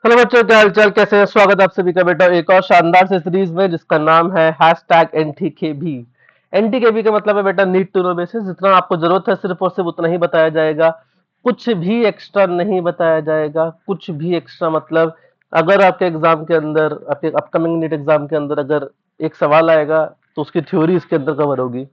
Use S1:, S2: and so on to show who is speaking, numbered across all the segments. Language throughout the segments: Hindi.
S1: हेलो बच्चों, क्या हालचाल, कैसे हैं? स्वागत है आप सभी का बेटा एक और शानदार से सीरीज में जिसका नाम है हैशटैग एनटीकेबी। एनटीकेबी का मतलब है बेटा नीड टू नो बेसिस। जितना आपको जरूरत है सिर्फ और सिर्फ उतना ही बताया जाएगा, कुछ भी एक्स्ट्रा नहीं बताया जाएगा। कुछ भी एक्स्ट्रा मतलब अगर आपके एग्जाम के अंदर, आपके अपकमिंग नीट एग्जाम के अंदर अगर एक सवाल आएगा तो उसकी थ्योरी इसके अंदर कवर होगी,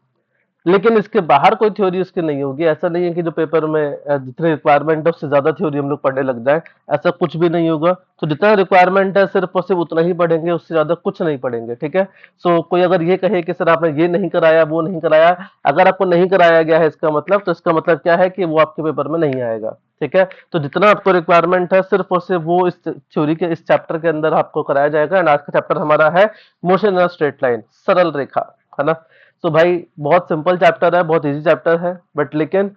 S1: लेकिन इसके बाहर कोई थ्योरी उसकी नहीं होगी। ऐसा नहीं है कि जो पेपर में जितनी रिक्वायरमेंट है उससे ज्यादा थ्योरी हम लोग पढ़ने लग जाए, ऐसा कुछ भी नहीं होगा। तो जितना रिक्वायरमेंट है सिर्फ और सिर्फ उतना ही पढ़ेंगे, उससे ज्यादा कुछ नहीं पढ़ेंगे, ठीक है। सो कोई अगर ये कहे कि सर आपने ये नहीं कराया, वो नहीं कराया, अगर आपको नहीं कराया गया है इसका मतलब, तो इसका मतलब क्या है कि वो आपके पेपर में नहीं आएगा, ठीक है। तो जितना आपको रिक्वायरमेंट है सिर्फ और सिर्फ वो इस थ्योरी के इस चैप्टर के अंदर आपको कराया जाएगा। एंड आज का चैप्टर हमारा है मोशन इन स्ट्रेट लाइन, सरल रेखा, है ना। तो भाई बहुत सिंपल चैप्टर है, बहुत इजी चैप्टर है, बट लेकिन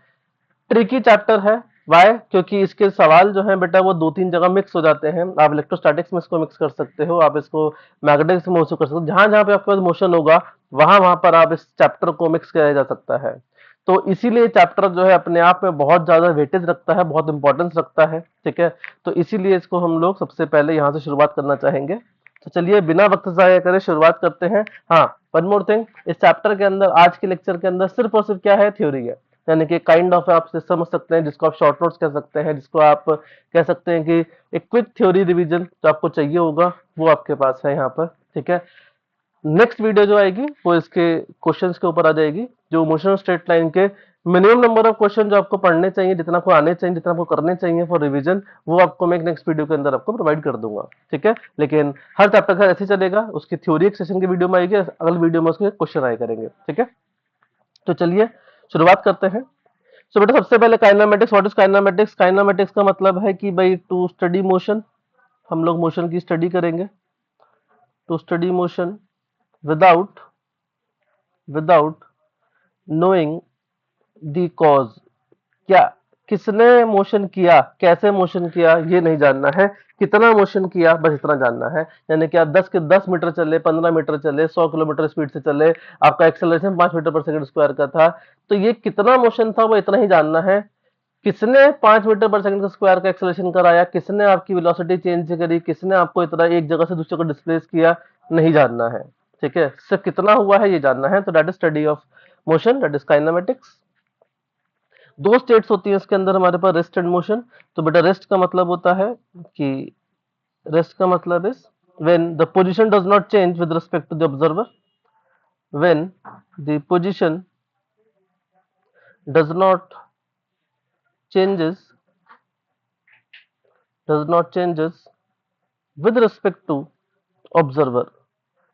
S1: ट्रिकी चैप्टर है। वाई? क्योंकि इसके सवाल जो है बेटा वो दो तीन जगह मिक्स हो जाते हैं। आप इलेक्ट्रोस्टैटिक्स में इसको मिक्स कर सकते हो, आप इसको मैग्नेटिक्स में उसको कर सकते हो, जहां जहां पे आपके पास मोशन होगा वहां वहां पर आप इस चैप्टर को मिक्स किया जा सकता है। तो इसीलिए चैप्टर जो है अपने आप में बहुत ज्यादा वेटेज रखता है, बहुत इंपॉर्टेंस रखता है, ठीक है। तो इसीलिए इसको हम लोग सबसे पहले यहाँ से शुरुआत करना चाहेंगे। तो चलिए बिना वक्त जाया करे शुरुआत करते हैं। हाँ, वन मोर थिंग, इस चैप्टर के अंदर आज के लेक्चर के अंदर सिर्फ और सिर्फ क्या है, थ्योरी है। यानी कि काइंड ऑफ आप समझ सकते हैं, जिसको आप शॉर्ट नोट्स कह सकते हैं, जिसको आप कह सकते हैं कि एक क्विक थ्योरी रिवीजन जो आपको चाहिए होगा वो आपके पास है यहाँ पर, ठीक है। नेक्स्ट वीडियो जो आएगी वो इसके क्वेश्चंस के ऊपर आ जाएगी, जो मोशन स्ट्रेट लाइन के मिनिमम नंबर ऑफ क्वेश्चन जो आपको पढ़ने चाहिए, जितना आपको आने चाहिए, जितना आपको करने चाहिए फॉर रिवीजन, वो आपको मैं नेक्स्ट वीडियो के अंदर आपको प्रोवाइड कर दूंगा, ठीक है। लेकिन हर चैप्टर का ऐसे ही चलेगा, उसकी थ्योरी एक सेशन की वीडियो में आएगी, अगले वीडियो में उसके क्वेश्चन आए करेंगे, ठीक है। तो चलिए शुरुआत करते हैं। सो बेटा सबसे पहले kinematics. What is kinematics? Kinematics का मतलब है कि भाई टू स्टडी मोशन, हम लोग मोशन की स्टडी करेंगे। To study motion without without knowing the cause. क्या, किसने मोशन किया, कैसे मोशन किया, ये नहीं जानना है। कितना मोशन किया बस इतना जानना है। यानी कि आप 10 के 10 मीटर चले, 15 मीटर चले, 100 किलोमीटर स्पीड से चले, आपका एक्सेलरेशन 5 मीटर पर सेकंड स्क्वायर का था, तो ये कितना मोशन था वो इतना ही जानना है। किसने 5 मीटर पर सेकंड का स्क्वायर का एक्सेलरेशन कराया, किसने आपकी वेलोसिटी चेंज करी, किसने आपको इतना एक जगह से दूसरी जगह डिस्प्लेस किया, नहीं जानना है, ठीक है। सिर्फ कितना हुआ है ये जानना है। तो that is study of motion, that is kinematics. दो स्टेट्स होती है इसके अंदर हमारे पास, रेस्ट एंड मोशन। तो बेटा रेस्ट का मतलब होता है कि रेस्ट का मतलब is when the position does not change with respect to the observer. When the position does not changes with respect to observer.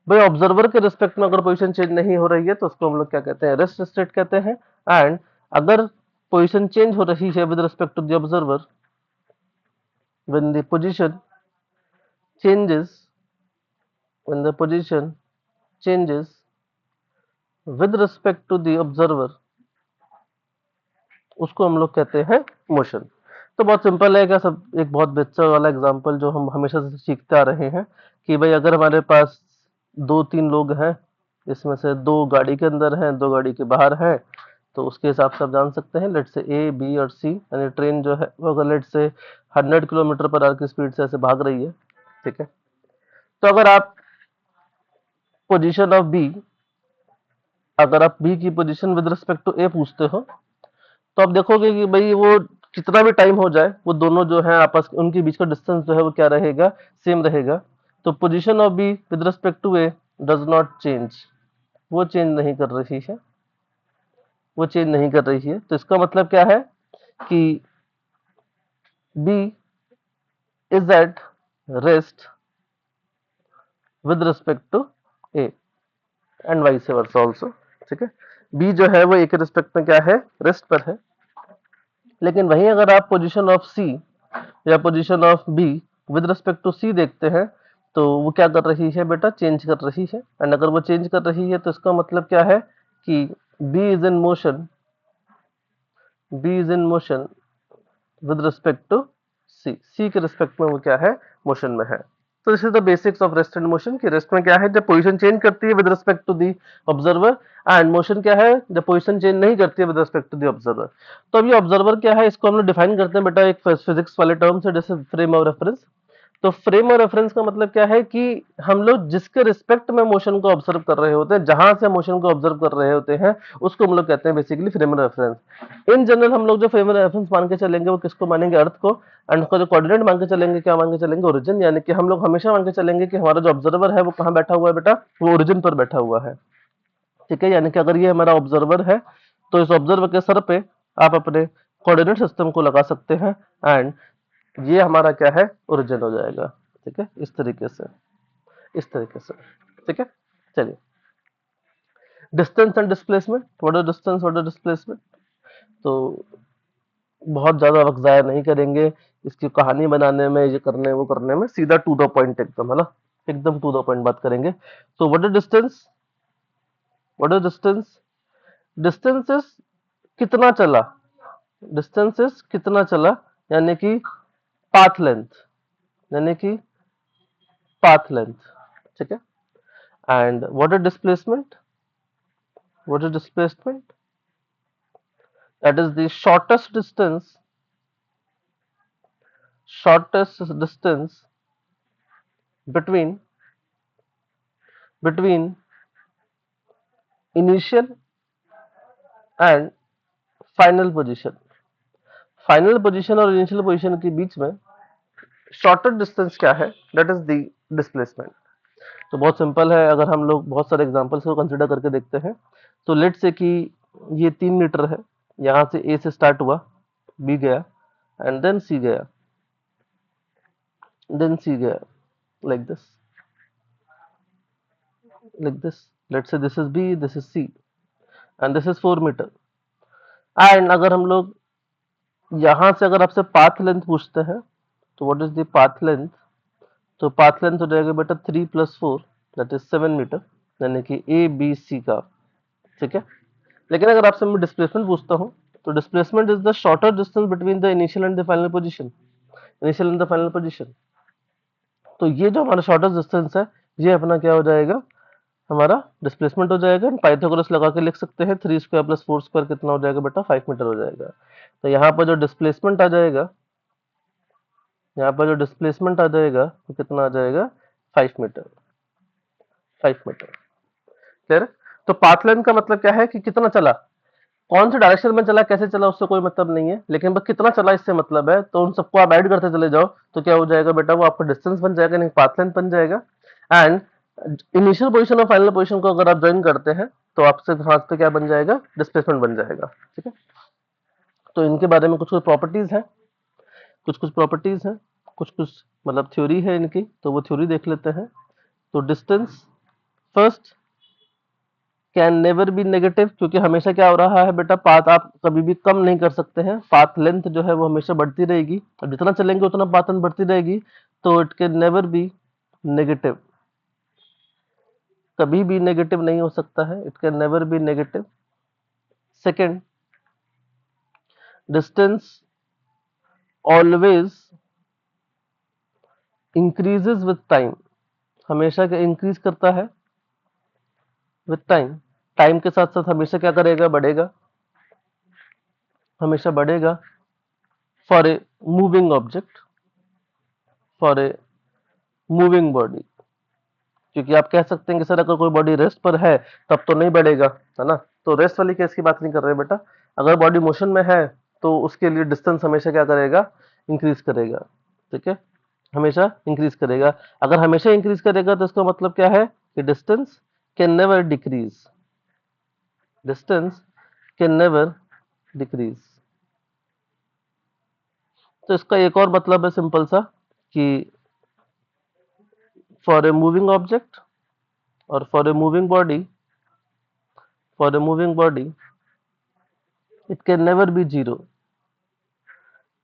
S1: भाई ऑब्जर्वर के रिस्पेक्ट में अगर पोजीशन चेंज नहीं हो रही है तो उसको हम लोग क्या कहते हैं, रेस्ट स्टेट कहते हैं। एंड अगर पोजीशन चेंज हो रही है with respect to the observer, when the position changes when the position changes with respect to the observer, उसको हम लोग कहते हैं मोशन। तो बहुत सिंपल है क्या, सब एक बहुत बेसिक वाला एग्जांपल जो हम हमेशा से सीखते आ रहे हैं कि भाई अगर हमारे पास दो तीन लोग हैं, इसमें से दो गाड़ी के अंदर हैं, दो गाड़ी के बाहर हैं, तो उसके हिसाब से आप जान सकते हैं लेट से ए बी और सी। यानी ट्रेन जो है वो अगर लेट से 100 किलोमीटर पर आवर की स्पीड से ऐसे भाग रही है, ठीक है। तो अगर आप पोजीशन ऑफ बी, अगर आप बी की पोजीशन विद रिस्पेक्ट टू ए पूछते हो तो आप देखोगे कि भाई वो कितना भी टाइम हो जाए, वो दोनों जो है आपस उनके बीच का डिस्टेंस जो है वो क्या रहेगा, सेम रहेगा। तो position of B with respect to A does not change, वो चेंज नहीं कर रही है, वो चेंज नहीं कर रही है। तो इसका मतलब क्या है कि B is at rest with respect to A and vice versa also, ठीक है। बी जो है वो ए के रिस्पेक्ट में क्या है, रेस्ट पर है। लेकिन वहीं अगर आप पोजीशन ऑफ सी या position of B with respect to C देखते हैं तो वो क्या कर रही है बेटा, चेंज कर रही है। एंड अगर वो चेंज कर रही है तो इसका मतलब क्या है कि B is in motion, B is in motion with respect to C, C के रिस्पेक्ट में वो क्या है, मोशन में है। तो this is the basics of rest and motion. कि रेस्ट में क्या है, जब पोजीशन चेंज करती है with respect to the observer, and motion क्या है, जब पोजीशन चेंज नहीं करती है with respect to the observer. तो अब ये ऑब्जर्वर क्या है, इसको हम लोग डिफाइन करते हैं बेटा एक फिजिक्स वाले टर्म से, जैसे फ्रेम ऑफ रेफरेंस। तो फ्रेम ऑफ रेफरेंस का मतलब क्या है कि हम लोग जिसके रिस्पेक्ट में मोशन को ऑब्जर्व कर रहे होते हैं, जहां से मोशन को ऑब्जर्व कर रहे होते हैं, उसको हम लोग कहते हैं basically frame of reference. In general हम लोग जो फ्रेम ऑफ रेफरेंस मान के चलेंगे वो किसको मानेंगे, अर्थ को। एंड उसका जो कोऑर्डिनेट मान के चलेंगे, क्या मान के चलेंगे, ओरिजिन। यानी कि हम लोग हमेशा मान के चलेंगे कि हमारा जो ऑब्जर्वर है वो कहाँ बैठा हुआ है बेटा, वो ओरिजिन पर बैठा हुआ है। ठीक है, यानी कि अगर ये हमारा ऑब्जर्वर है तो इस ऑब्जर्वर के सर पे आप अपने कोऑर्डिनेट सिस्टम को लगा सकते हैं, एंड ये हमारा क्या है, ओरिजिन हो जाएगा। ठीक है, इस तरीके से, इस तरीके से। ठीक है, चलिए, distance and displacement, what is distance, what is displacement. तो बहुत ज्यादा वक्त जाया नहीं करेंगे इसकी कहानी बनाने में, ये करने वो करने में, सीधा टू द पॉइंट एकदम, है ना, एकदम टू द पॉइंट बात करेंगे। तो what is distance, what is distance, distance is कितना चला, डिस्टेंस इज कितना चला, यानी कि पाथ लेंथ, यानी कि पाथ लेंथ। ठीक है, and what is displacement, what is displacement, that is the shortest distance between between initial and final position. Final position और इनिशियल पोजीशन के बीच में शॉर्टेस्ट डिस्टेंस क्या है, दैट इज द डिस्प्लेसमेंट। तो बहुत सिंपल है, अगर हम लोग बहुत सारे एग्जांपल्स को कंसीडर करके देखते हैं, तो लेट से कि ये 3 मीटर है, यहाँ से ए से स्टार्ट हुआ, बी गया, एंड देन सी गया, देन सी गया, like this, like this. Let's say this is B, this is C, and this is 4 metre. And अगर हम लोग यहाँ से अगर आपसे पाथ लेंथ पूछते हैं, तो what is the path length, तो पाथ लेंथ हो जाएगा बेटा 3 + 4, दैट इज 7 मीटर, यानी कि ए बी सी का। ठीक है, लेकिन अगर आपसे मैं डिस्प्लेसमेंट पूछता हूँ, तो displacement is the shorter distance between the initial and the final position, initial and the final position. तो ये जो हमारा शॉर्टेस्ट डिस्टेंस है, ये अपना क्या हो जाएगा, हमारा डिस्प्लेसमेंट हो जाएगा। पाइथागोरस लगा के लिख सकते हैं, 3² + 4² कितना हो जाएगा बेटा, 5 मीटर हो जाएगा। तो यहाँ पर जो डिस्प्लेसमेंट आ जाएगा, यहाँ पर जो डिस्प्लेसमेंट आ जाएगा वो कितना आ जाएगा, 5 मीटर, 5 मीटर। क्लियर है? तो पाथ लेंथ का मतलब क्या है कि कितना चला, कौन से डायरेक्शन में चला, कैसे चला, उससे कोई मतलब नहीं है, लेकिन बस कितना चला इससे मतलब है। तो उन सबको आप ऐड करते चले जाओ, तो क्या हो जाएगा बेटा, वो आपका डिस्टेंस बन जाएगा, नहीं पाथ लेंथ बन जाएगा। एंड इनिशियल पोजीशन और फाइनल पोजीशन को अगर आप ज्वाइन करते हैं, तो आपसे हाथ पे क्या बन जाएगा, डिस्प्लेसमेंट बन जाएगा। ठीक है, तो इनके बारे में कुछ कुछ प्रॉपर्टीज हैं, कुछ कुछ प्रॉपर्टीज हैं, कुछ कुछ मतलब थ्योरी है इनकी, तो वो थ्योरी देख लेते हैं। तो distance first can never be negative, क्योंकि हमेशा क्या हो रहा है बेटा, पाथ आप कभी भी कम नहीं कर सकते हैं, पाथ लेंथ जो है वो हमेशा बढ़ती रहेगी, और जितना चलेंगे उतना पाथ लेंथ बढ़ती रहेगी। तो it can never be negative, कभी भी नेगेटिव नहीं हो सकता है, it can never be negative. Second, distance always increases with time, हमेशा क्या इंक्रीज करता है, विथ टाइम, टाइम के साथ साथ हमेशा क्या करेगा, बढ़ेगा, हमेशा बढ़ेगा। For a moving object, for a moving body, क्योंकि आप कह सकते हैं कि सर अगर कोई बॉडी रेस्ट पर है तब तो नहीं बढ़ेगा, है ना, तो रेस्ट वाली केस की बात नहीं कर रहे बेटा। अगर बॉडी मोशन में है तो उसके लिए डिस्टेंस हमेशा क्या करेगा, इंक्रीज करेगा। ठीक है, हमेशा इंक्रीज करेगा। अगर हमेशा इंक्रीज करेगा तो इसका मतलब क्या है कि distance can never decrease, distance can never decrease. तो इसका एक और मतलब है सिंपल सा, कि फॉर ए मूविंग ऑब्जेक्ट और for a moving body, for a moving body it can never be zero,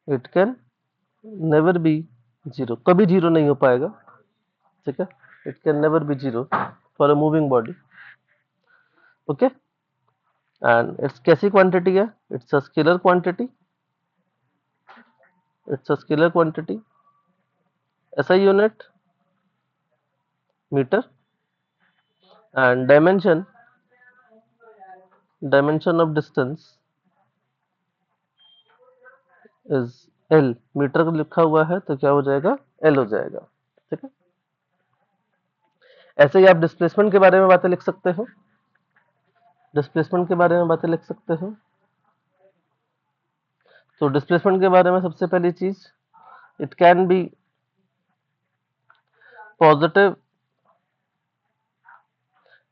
S1: it can never be zero, कभी जीरो नहीं हो पाएगा। ठीक है, it can never be zero for a moving body. Okay, and it's कैसी क्वांटिटी है, it's a scalar quantity, it's a scalar quantity, ऐसा unit meter, and dimension, dimension of distance is L, meter लिखा हुआ है तो क्या हो जाएगा, एल हो जाएगा। ठीक है, ऐसे ही आप डिस्प्लेसमेंट के बारे में बातें लिख सकते हो, डिस्प्लेसमेंट के बारे में बातें लिख सकते हो। तो डिस्प्लेसमेंट के बारे में सबसे पहली चीज, it can B positive,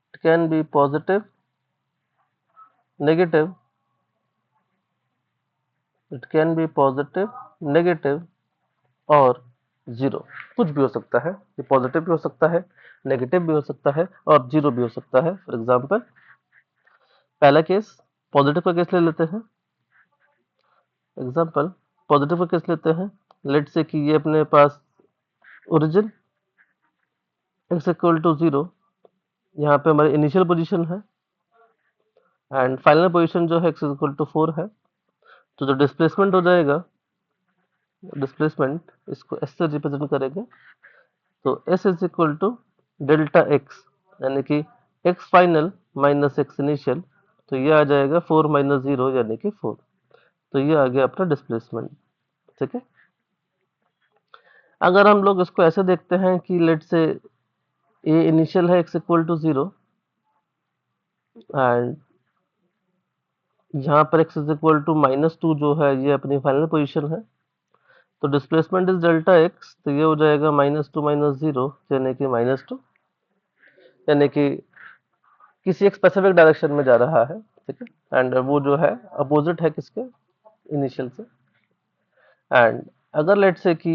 S1: it can B positive, negative, it can B positive, negative और जीरो। कुछ भी हो सकता है, ये पॉजिटिव भी हो सकता है, नेगेटिव भी हो सकता है और जीरो भी हो सकता है। फॉर एग्जांपल, पहला केस पॉजिटिव का केस ले लेते हैं। एग्जांपल, पॉजिटिव का केस लेते हैं। लेट से कि ये अपने पास origin x equal to zero, यहाँ पे हमारी इनिशियल पोजीशन है एंड फाइनल पोजीशन जो है x इक्वल टू 4 है। तो जो डिस्प्लेसमेंट हो जाएगा, डिस्प्लेसमेंट इसको s से रिप्रेजेंट करेंगे। तो s is equal to delta x, यानी कि x final minus x initial. तो ये आ जाएगा 4 माइनस जीरो यानी कि 4। तो ये आ गया अपना डिस्प्लेसमेंट। ठीक है, अगर हम लोग इसको ऐसे देखते हैं कि लेट से a इनिशियल है x equal to zero and यहाँ पर x is equal to minus two जो है ये अपनी फाइनल पोजीशन है। तो डिस्प्लेसमेंट इज डेल्टा x, तो ये हो जाएगा माइनस टू माइनस जीरो यानी कि माइनस टू, यानी कि किसी एक स्पेसिफिक डायरेक्शन में जा रहा है। ठीक है, एंड वो जो है अपोजिट है किसके, इनिशियल से। एंड अगर लेट से कि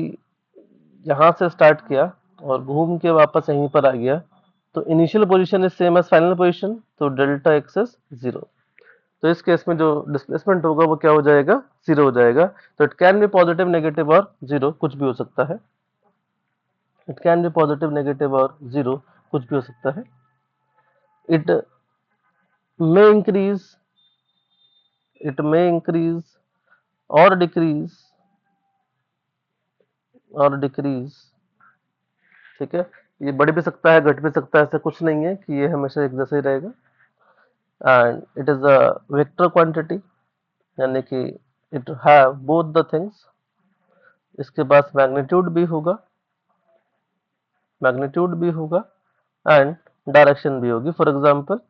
S1: यहाँ से स्टार्ट किया और घूम के वापस यहीं पर आ गया, तो initial position is same as final position, तो डेल्टा एक्स इज जीरो। तो इस केस में जो डिस्प्लेसमेंट होगा वो क्या हो जाएगा, जीरो हो जाएगा। तो it can B positive, negative और जीरो, कुछ भी हो सकता है। It can B positive, negative और जीरो, कुछ भी हो सकता है। It may increase, it may increase और डिक्रीज, और डिक्रीज। ठीक है, ये बढ़ भी सकता है, घट भी सकता है, ऐसा कुछ नहीं है कि ये हमेशा एक जैसा ही रहेगा। And it is a vector quantity, यानी कि it have both the things. इसके पास मैग्नीट्यूड भी होगा, मैग्नीट्यूड भी होगा एंड डायरेक्शन भी होगी। फॉर एग्जांपल,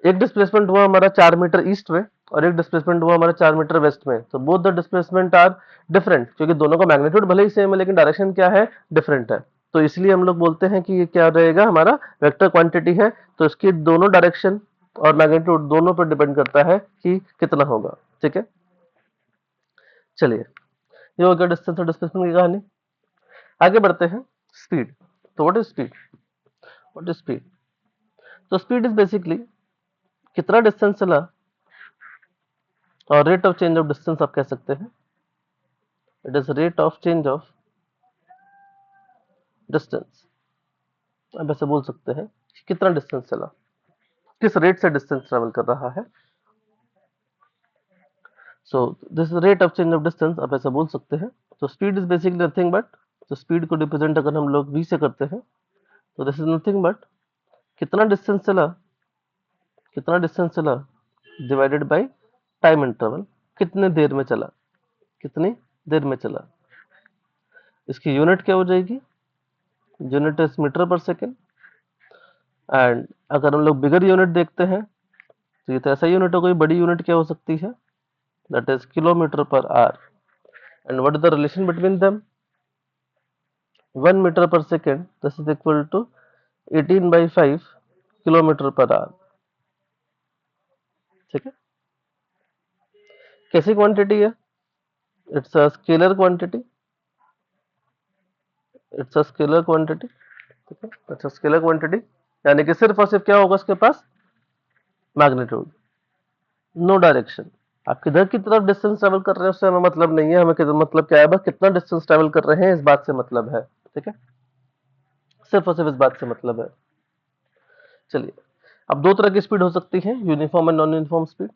S1: एक डिस्प्लेसमेंट हुआ हमारा 4 मीटर ईस्ट में और एक डिस्प्लेसमेंट हुआ हमारा 4 मीटर वेस्ट में, तो both the displacement are different, क्योंकि दोनों का मैग्नीट्यूड भले ही सेम है लेकिन डायरेक्शन क्या है, डिफरेंट है। तो इसलिए हम लोग बोलते हैं कि ये क्या रहेगा, हमारा वेक्टर क्वांटिटी है। तो इसकी दोनों डायरेक्शन और मैग्नीट्यूड दोनों पर डिपेंड करता है कि कितना होगा। ठीक है, चलिए, ये हो गया डिस्टेंस और डिस्प्लेसमेंट की कहानी। आगे बढ़ते हैं, स्पीड। तो what is speed, what is speed? तो स्पीड इज बेसिकली कितना डिस्टेंस चला, और rate of change of distance आप कह सकते हैं। It is rate of change of distance. आप ऐसे बोल सकते हैं कि कितना डिस्टेंस चला, किस रेट से डिस्टेंस ट्रेवल कर रहा है। So this rate of change of distance आप ऐसे बोल सकते हैं। तो speed is basically nothing but, तो स्पीड को रिप्रेजेंट अगर हम लोग v से करते हैं, तो दिस इज नथिंग बट कितना डिस्टेंस चला, कितना डिस्टेंस चला डिवाइडेड बाय टाइम इंटरवल, कितने देर में चला, कितनी देर में चला। इसकी यूनिट क्या हो जाएगी, unit is metre per second. And अगर हम लोग बिगर यूनिट देखते हैं, तो ये तो ऐसा यूनिट हो गई, बड़ी यूनिट क्या हो सकती है, that is kilometre per hour. And what is the relation between them, 1 metre per second this is equal to 18/5 kilometre per hour. ठीक है, कैसी क्वांटिटी है, it's a scalar quantity, it's a scalar quantity. ठीक है, अच्छा स्केलर क्वांटिटी, यानी कि सिर्फ और सिर्फ क्या होगा उसके पास, मैग्नीट्यूड, नो डायरेक्शन। आप किधर की तरफ डिस्टेंस ट्रेवल कर रहे हैं उससे हमें मतलब नहीं है, हमें किधर मतलब क्या है, बस कितना डिस्टेंस ट्रेवल कर रहे हैं इस बात से मतलब है। ठीक है, सिर्फ और सिर्फ इस बात से मतलब है। चलिए, अब दो तरह की स्पीड हो सकती है, uniform and non uniform speed.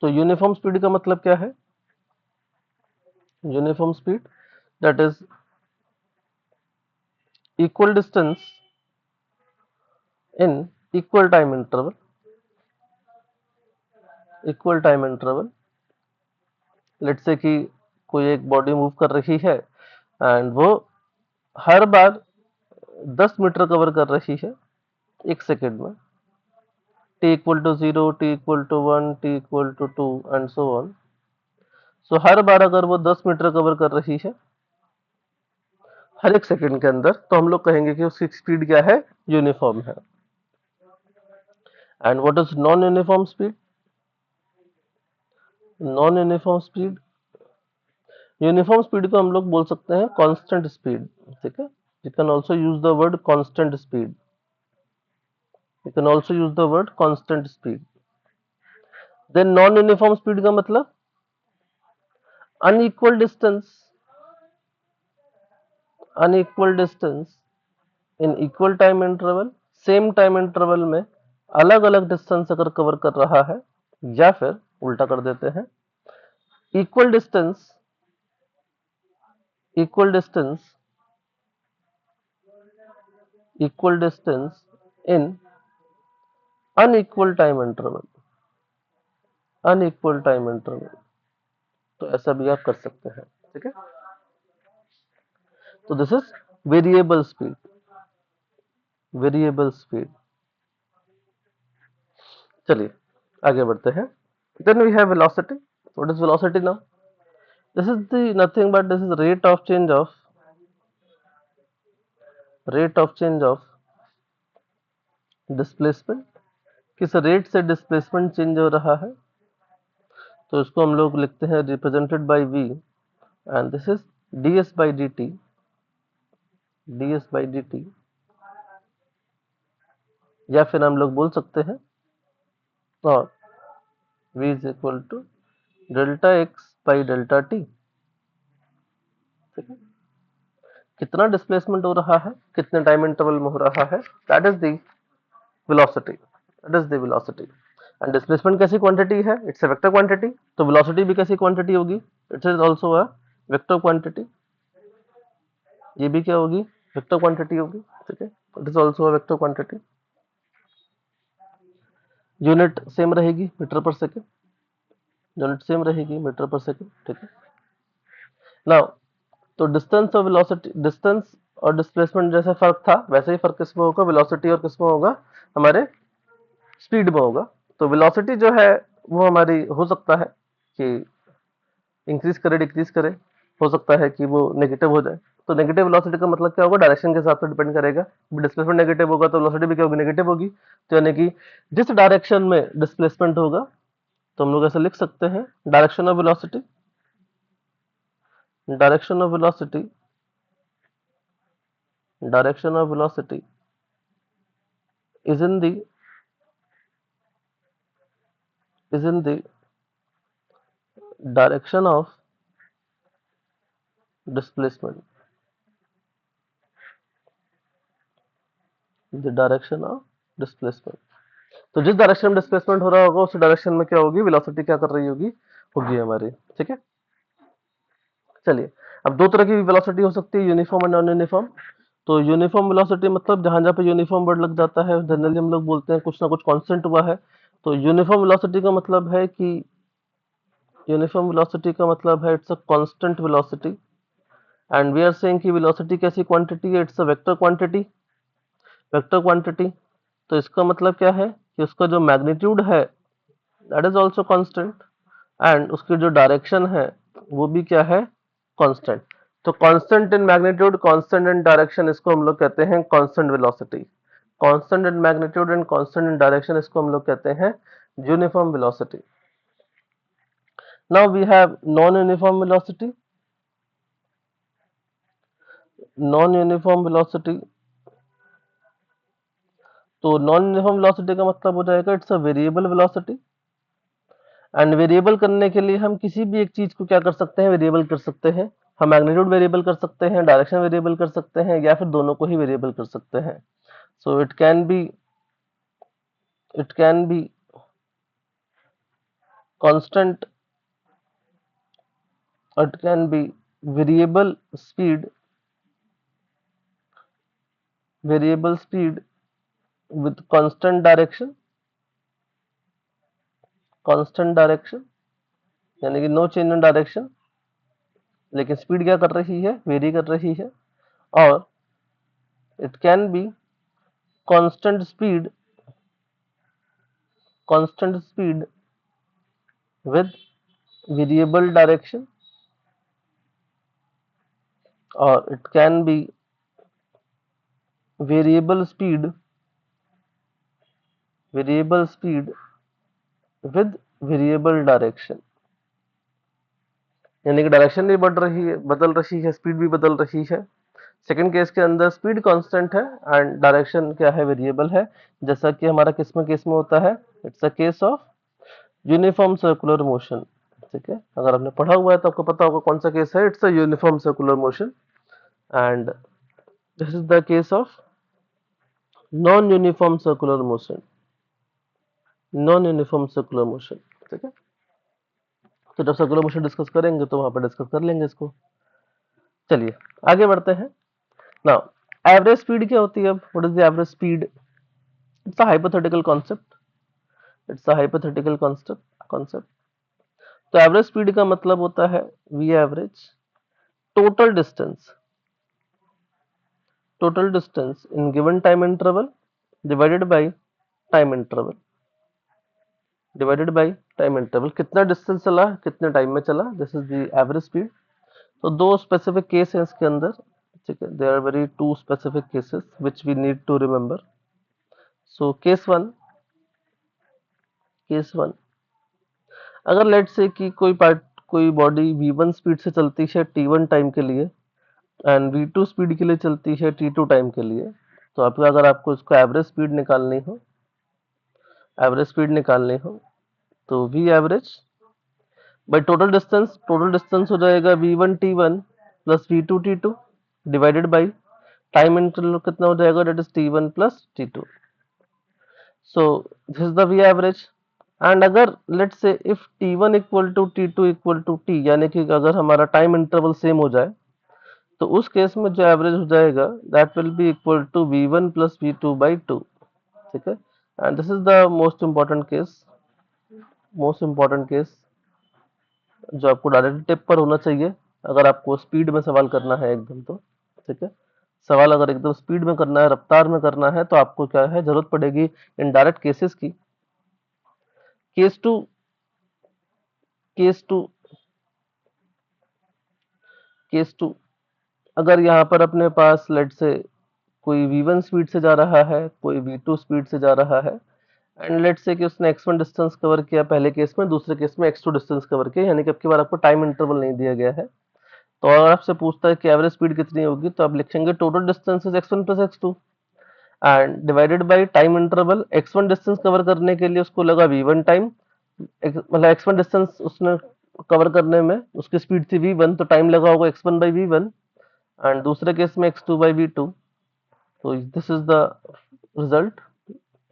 S1: तो यूनिफॉर्म स्पीड का मतलब क्या है, uniform speed that is equal distance in equal time interval, equal time interval. Let's say कि कोई एक बॉडी मूव कर रही है एंड वो हर बार 10 मीटर कवर कर रही है 1 सेकंड में। t equal to 0, t equal to 1, t equal to 2 and so on. So हर बार अगर वो 10 मीटर कवर कर रही है हर 1 सेकंड के अंदर, तो हम लोग कहेंगे कि उसकी स्पीड क्या है, यूनिफॉर्म है। And what is non uniform speed? Non uniform speed, uniform speed को हम लोग बोल सकते हैं कांस्टेंट स्पीड, ठीक है। You can also use the word constant speed, you can also use the word constant speed. Then non uniform speed का मतलब unequal distance, unequal distance in equal time interval, same time interval में अलग अलग डिस्टेंस अगर कवर कर रहा है, या फिर उल्टा कर देते हैं, equal distance, equal distance, equal distance in unequal time interval, unequal time interval. तो ऐसा भी आप कर सकते हैं, ठीक है। तो this is variable speed, variable speed. चलिए आगे बढ़ते हैं। Then we have velocity. What is velocity now? This is the nothing but this is rate of change of displacement. किस रेट से डिस्प्लेसमेंट चेंज हो रहा है, तो इसको हम लोग लिखते हैं represented by v, and this is ds by dt, ds by dt। या फिर हम लोग बोल सकते हैं और v is equal to delta x by delta t, ठीक है। कितना डिस्प्लेसमेंट हो रहा है, कितने टाइम इंटरवल में हो रहा है, that is the velocity, that is the velocity. And displacement कैसी क्वांटिटी है, इट्स अ वेक्टर क्वांटिटी, तो वेलोसिटी भी कैसी क्वांटिटी होगी, it is also a vector quantity. ये भी क्या होगी, वेक्टर क्वांटिटी होगी, ठीक है। It is also a vector quantity. Unit same रहेगी मीटर पर सेकंड, यूनिट सेम रहेगी मीटर पर सेकंड, ठीक है। नाउ तो डिस्टेंस और वेलोसिटी, डिस्टेंस और डिस्प्लेसमेंट जैसे फर्क था वैसे ही फर्क किसमें होगा, वेलोसिटी और किसमें होगा, हमारे स्पीड में होगा। तो वेलोसिटी जो है वो हमारी हो सकता है कि इंक्रीज करे डिक्रीज करे, हो सकता है कि वो नेगेटिव हो जाए। तो नेगेटिव वेलोसिटी का मतलब क्या होगा, डायरेक्शन के हिसाब से डिपेंड करेगा। डिस्प्लेसमेंट नेगेटिव होगा तो वेलोसिटी भी क्या होगी, नेगेटिव होगी। तो यानी कि जिस डायरेक्शन में डिस्प्लेसमेंट होगा, तो हम लोग ऐसे लिख सकते हैं direction of velocity, direction of velocity, direction of velocity is in the is in the direction of displacement, the direction of displacement। तो जिस डायरेक्शन में डिस्प्लेसमेंट हो रहा होगा उस डायरेक्शन में क्या होगी, वेलोसिटी क्या कर रही होगी, होगी हमारी, ठीक है। चलिए अब दो तरह की वेलोसिटी हो सकती है, यूनिफॉर्म और नॉन यूनिफॉर्म। तो यूनिफॉर्म वेलोसिटी मतलब जहां जहां पे यूनिफॉर्म वर्ड लग जाता है जनरली हम लोग बोलते हैं कुछ ना कुछ कांस्टेंट हुआ है। तो यूनिफॉर्म वेलोसिटी का मतलब है कि यूनिफॉर्म वेलोसिटी का मतलब है it's a constant velocity, and we are saying कि वेलोसिटी कैसी क्वांटिटी है, it's a vector quantity, vector quantity. तो इसका मतलब क्या है कि उसका जो मैग्नीट्यूड है that is also constant, and उसकी जो डायरेक्शन है वो भी क्या है, कांस्टेंट। तो constant in magnitude, constant in direction, इसको हम लोग कहते हैं constant velocity. Constant in magnitude and constant in direction, इसको हम लोग कहते हैं uniform velocity. Now we have non uniform velocity. Non uniform velocity, तो नॉन यूनिफॉर्म वेलोसिटी का मतलब हो जाएगा it's a variable velocity, and variable करने के लिए हम किसी भी एक चीज को क्या कर सकते हैं, वेरिएबल कर सकते हैं। हम मैग्नीट्यूड वेरिएबल कर सकते हैं, डायरेक्शन वेरिएबल कर सकते हैं, या फिर दोनों को ही वेरिएबल कर सकते हैं। So it can be constant, it can be variable speed, variable speed with constant direction, constant direction यानी कि नो चेंज इन डायरेक्शन, लेकिन स्पीड क्या कर रही है, वेरी कर रही है। और it can be constant speed, constant speed with variable direction, और it can be variable speed, variable speed with variable direction, यानी कि डायरेक्शन भी बढ़ रही है, बदल रही है, स्पीड भी बदल रही है। सेकंड केस के अंदर स्पीड कांस्टेंट है एंड डायरेक्शन क्या है, वेरिएबल है, जैसा कि हमारा केस में होता है। It's a case of uniform circular motion. ठीक है, अगर आपने पढ़ा हुआ है तो आपको पता होगा कौन सा केस है। It's a uniform circular motion and this is the case of non uniform circular motion, non uniform circular motion. ठीक है, तो जब सर्कुलर मोशन डिस्कस करेंगे तो वहां पर डिस्कस कर लेंगे इसको। चलिए आगे बढ़ते हैं। नाउ एवरेज स्पीड क्या होती है? अब what is the average speed? It's a hypothetical concept, it's a hypothetical concept. तो एवरेज स्पीड का मतलब होता है we average total distance, total distance in given time interval divided by time interval, divided by time interval. कितना डिस्टेंस चला, कितने टाइम में चला, this is the average speed. तो दो स्पेसिफिक केस हैं इसके अंदर। ठीक है, there are very two specific cases which we need to remember. So case one, अगर लेट से कि कोई बॉडी v1 स्पीड से चलती है t1 टाइम के लिए एंड v2 स्पीड के लिए चलती है t2 टाइम के लिए, तो आपको अगर आपको इसको एवरेज स्पीड निकालनी हो, एवरेज स्पीड निकालनी हो, तो v average by total distance हो जाएगा v1 t1 plus v2 t2 divided by time interval कितना हो जाएगा, that is t1 plus t2। So this is the v average. And अगर let say if t1 equal to t2 equal to t, यानी कि अगर हमारा टाइम इंटरवल सेम हो जाए, तो उस केस में जो एवरेज हो जाएगा that will be equal to v1 plus v2 by 2। ठीक है, and this is the most important case जो आपको डायरेक्ट टिप पर होना चाहिए अगर आपको स्पीड में सवाल करना है एकदम तो। ठीक है, सवाल अगर एकदम स्पीड में करना है, रफ्तार में करना है, तो आपको क्या है, जरूरत पड़ेगी इन डायरेक्ट केसेस की। Case two, case two, case two, अगर यहाँ पर अपने पास लेट से कोई v1 स्पीड से जा रहा है, कोई v2 स्पीड से जा रहा है, एंड लेट से कि उसने x1 डिस्टेंस कवर किया पहले केस में, दूसरे केस में x2 डिस्टेंस कवर किया, यानी कि अब की बार आपको टाइम इंटरवल नहीं दिया गया है। तो अगर आपसे पूछता है कि एवरेज स्पीड कितनी होगी, तो आप लिखेंगे total distance is x1 plus x2 and divided by time interval. x1 distance cover करने के लिए उसको लगा v1 टाइम, मतलब x1 डिस्टेंस उसने कवर करने में उसकी स्पीड थी v1, तो टाइम लगा होगा x1 बाई v1, एंड दूसरे केस में x2 बाई v2। तो दिस इज द रिजल्ट।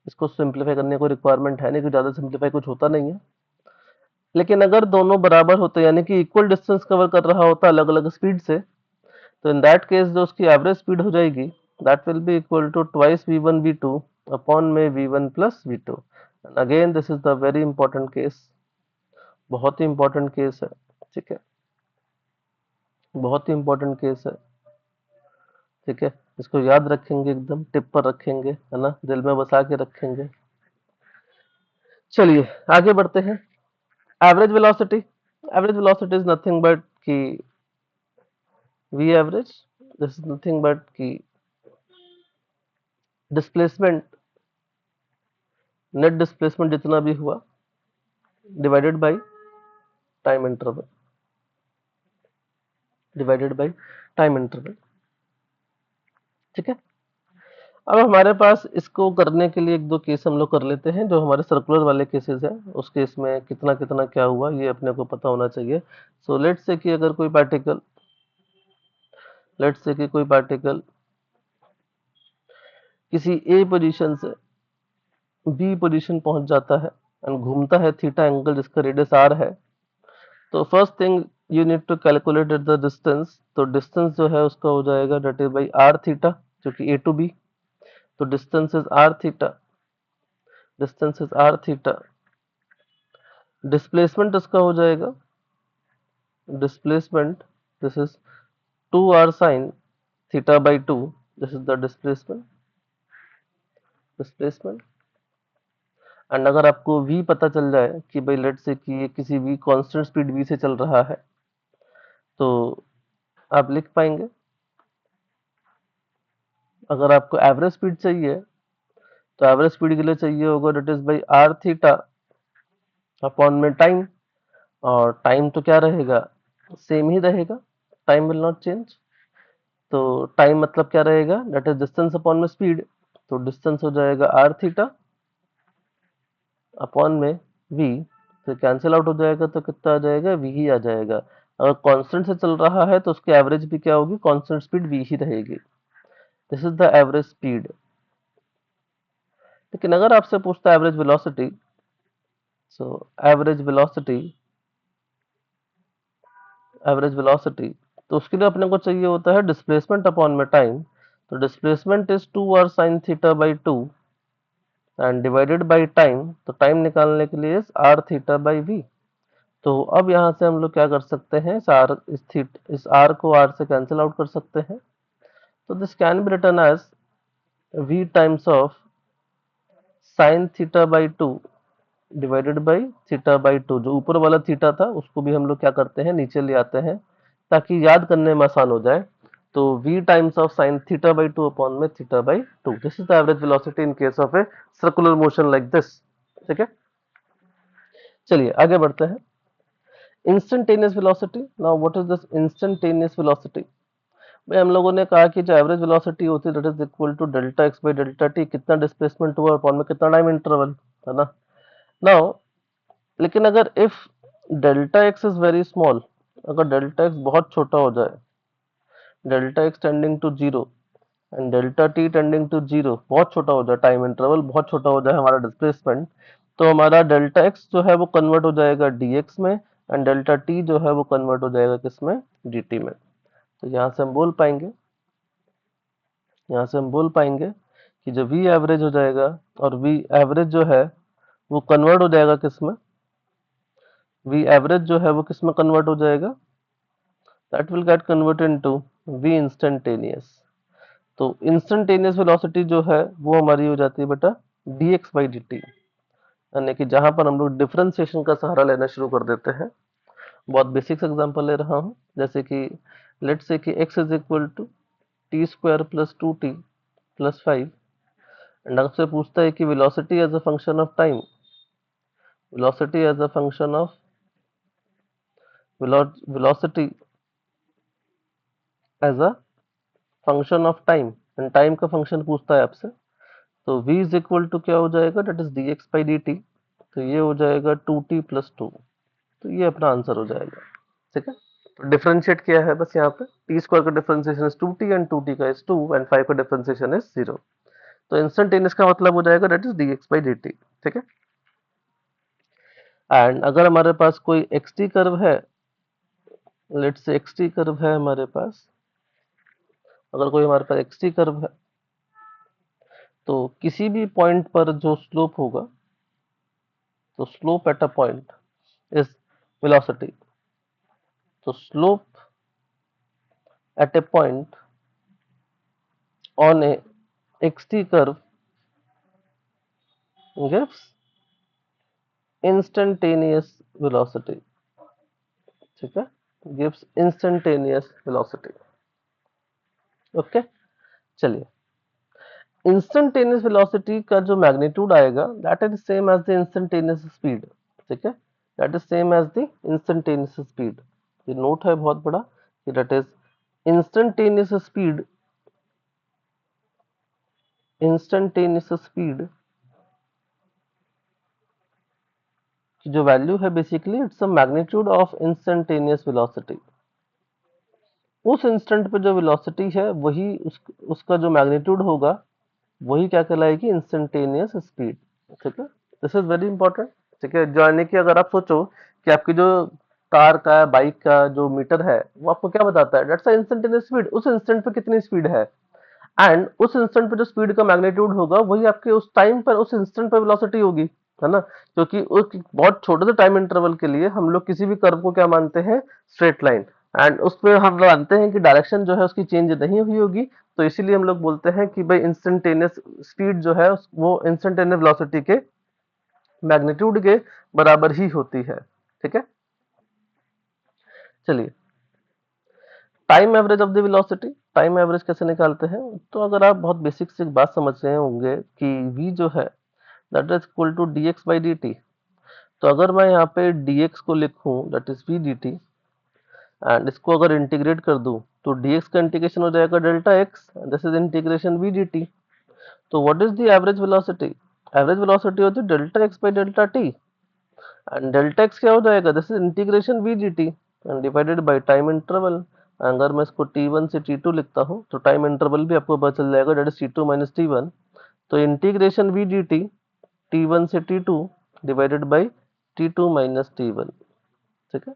S1: इसको सिंप्लीफाई करने को रिक्वायरमेंट है नहीं, कि ज्यादा सिंप्लीफाई कुछ होता नहीं है। लेकिन अगर दोनों बराबर होते, यानी कि इक्वल डिस्टेंस कवर कर रहा होता अलग अलग स्पीड से, तो इन दैट केस जो उसकी एवरेज स्पीड हो जाएगी that will be equal to twice v1 v2 upon में v1 plus v2। And again this is the very important case, बहुत ही इंपॉर्टेंट केस है। ठीक है, बहुत ही इंपॉर्टेंट केस है। ठीक है, इसको याद रखेंगे, एकदम टिप पर रखेंगे, है ना, दिल में बसा के रखेंगे। चलिए आगे बढ़ते हैं। Average velocity, average velocity is nothing but कि v average, this is nothing but कि डिस्प्लेसमेंट, नेट डिस्प्लेसमेंट जितना भी हुआ divided by time interval, divided by time interval. ठीक है, अब हमारे पास इसको करने के लिए एक दो केस हम लोग कर लेते हैं, जो हमारे सर्कुलर वाले केसेस हैं। उस केस में कितना कितना क्या हुआ ये अपने को पता होना चाहिए। सो लेट्स से कि अगर कोई पार्टिकल, लेट्स से कि कोई पार्टिकल किसी ए पोजीशन से बी पोजीशन पहुंच जाता है एंड घूमता है थीटा एंगल जिसका रेडियस आर है, तो first thing you need to calculate the distance. तो डिस्टेंस जो है उसका हो जाएगा that is by R theta, जो कि ए टू बी। तो distance is R theta, distance is R theta. Displacement इसका हो जाएगा, displacement this is 2r sin theta by 2, this is the displacement. And अगर आपको v पता चल जाए कि भाई लेट से कि ये किसी v कांस्टेंट स्पीड v से चल रहा है, तो आप लिख पाएंगे, अगर आपको एवरेज स्पीड चाहिए तो एवरेज स्पीड के लिए चाहिए होगा that is by R theta upon में टाइम, और टाइम तो क्या रहेगा, सेम ही रहेगा, टाइम विल नॉट चेंज। तो टाइम मतलब क्या रहेगा, दैट इज डिस्टेंस अपॉन में स्पीड, तो डिस्टेंस हो जाएगा आर थीटा अपॉन में v, तो कैंसिल आउट हो जाएगा, तो कितना आ जाएगा, v ही आ जाएगा। अगर कांस्टेंट से चल रहा है तो उसकी एवरेज भी क्या होगी, कांस्टेंट स्पीड v ही रहेगी। This is the average speed. लेकिन अगर आपसे पूछता है average velocity, so average velocity, तो उसके लिए अपने को चाहिए होता है डिस्प्लेसमेंट अपॉन में टाइम। तो displacement is 2r sin theta by 2 and divided by time, तो टाइम निकालने के लिए r थीटा बाई v। तो अब यहाँ से हम लोग क्या कर सकते हैं, इस r को r से कैंसिल आउट कर सकते हैं। तो this can be written as v times of sin theta by 2 divided by theta by 2। जो ऊपर वाला थीटा था उसको भी हम लोग क्या करते हैं, नीचे ले आते हैं ताकि याद करने में आसान हो जाए। तो v times of sin theta by 2 upon में theta by 2, this is the average velocity in case of a circular motion like this. ठीक है, चलिए आगे बढ़ते हैं। Instantaneous velocity, now what is this instantaneous velocity. भाई हम लोगों ने कहा कि जो एवरेज वेलोसिटी होती है that is equal to delta x by delta t, कितना डिस्प्लेसमेंट हुआ अपॉन में कितना टाइम इंटरवल, है ना। नाउ लेकिन अगर if delta x is very small, अगर डेल्टा एक्स बहुत छोटा हो जाए, delta x tending to zero and delta t tending to zero, बहुत छोटा हो जाए, टाइम इंटरवल बहुत छोटा हो जाए हमारा डिस्प्लेसमेंट, तो हमारा डेल्टा एक्स जो है वो कन्वर्ट हो जाएगा dx में, एंड डेल्टा टी जो है वो कन्वर्ट हो जाएगा किसमें, dt में। तो यहाँ से हम बोल पाएंगे, कि जब v एवरेज हो जाएगा, और v एवरेज जो है वो कन्वर्ट हो जाएगा किसमें, v एवरेज जो है वो किसमें कन्वर्ट हो जाएगा, that will get converted into v instantaneous. तो इंस्टेंटेनियस वेलोसिटी जो है वो हमारी हो जाती है बेटा dx बाई dt, यानी कि जहां पर हम लोग डिफरेंशिएशन का सहारा लेना शुरू कर देते हैं। बहुत बेसिक एग्जांपल ले रहा हूं, जैसे कि लेट्स से कि x is equal to t square plus 2t plus 5, and आपसे पूछता है कि velocity as a function of time, velocity as a function of velocity as a function of time, and time का फंक्शन पूछता है आपसे, तो v इज इक्वल टू क्या हो जाएगा, that is dx by dt, तो ये हो जाएगा 2t प्लस 2, तो ये अपना आंसर हो जाएगा। ठीक है, तो डिफरेंशिएट किया है बस यहाँ पे, टी स्क्वायर का differentiation is 2t and 2t का इज 2 एंड 5 का डिफरेंशिएशन इज 0। तो इंस्टेंटेनियस का मतलब हो जाएगा that is dx by dt। ठीक है, एंड अगर हमारे पास कोई xt कर्व है, लेट्स से xt कर्व है हमारे पास, अगर कोई हमारे पास xt कर्व है, तो किसी भी पॉइंट पर जो स्लोप होगा, तो slope at a point is velocity. तो slope at a point on a xt curve gives instantaneous velocity। ठीक है, gives instantaneous velocity। ओके, चलिए, इंस्टेंटेनियस वेलोसिटी का जो मैग्नीट्यूड आएगा that is same as the instantaneous speed. ठीक है, that is same as the instantaneous speed. ये नोट है बहुत बड़ा कि दैट इज इंस्टेंटेनियस स्पीड, की जो वैल्यू है basically it's a magnitude of instantaneous velocity. उस इंस्टेंट पे जो वेलोसिटी है वही उसका जो मैग्नीट्यूड होगा वही क्या कहलाएगी, इंस्टेंटेनियस स्पीड। ठीक है, दिस इज वेरी इंपॉर्टेंट। ठीक है, यानी कि अगर आप सोचो कि आपकी जो कार का बाइक का जो मीटर है वो आपको क्या बताता है, दैट्स इंस्टेंटेनियस स्पीड, उस इंस्टेंट पे कितनी स्पीड है, एंड उस इंस्टेंट पे जो स्पीड का मैग्नीट्यूड होगा वही आपके उस टाइम पर उस इंस्टेंट पर वेलोसिटी होगी, है ना। क्योंकि उस बहुत छोटे से टाइम इंटरवल के लिए हम लोग किसी भी कर्व को क्या मानते हैं, स्ट्रेट लाइन। एंड उसमें हम मानते हैं कि डायरेक्शन जो है उसकी चेंज नहीं हुई होगी, तो इसीलिए हम लोग बोलते हैं कि भाई इंस्टेंटेनियस स्पीड जो है वो इंस्टेंटेनियस वेलोसिटी के मैग्नीट्यूड के बराबर ही होती है। ठीक है, चलिए time average of the velocity, time average कैसे निकालते हैं? तो अगर आप बहुत बेसिक से एक बात समझ रहे होंगे कि v जो है that is equal to dx by dt, तो अगर मैं यहाँ पे dx को लिखूं that is v dt and इसको अगर इंटीग्रेट कर दूं तो dx का इंटीग्रेशन हो जाएगा delta x, this is integration v dt। तो what is the average velocity? Average velocity होती है delta x by delta t and delta x क्या हो जाएगा? This is integration v dt and divided by time interval. अगर मैं इसको t1 से t2 लिखता हूँ तो टाइम इंटरवल भी आपको पता चल जाएगा, that is t2 minus t1। तो इंटीग्रेशन v dt t1 से t2 divided bye t2 minus t1। ठीक है,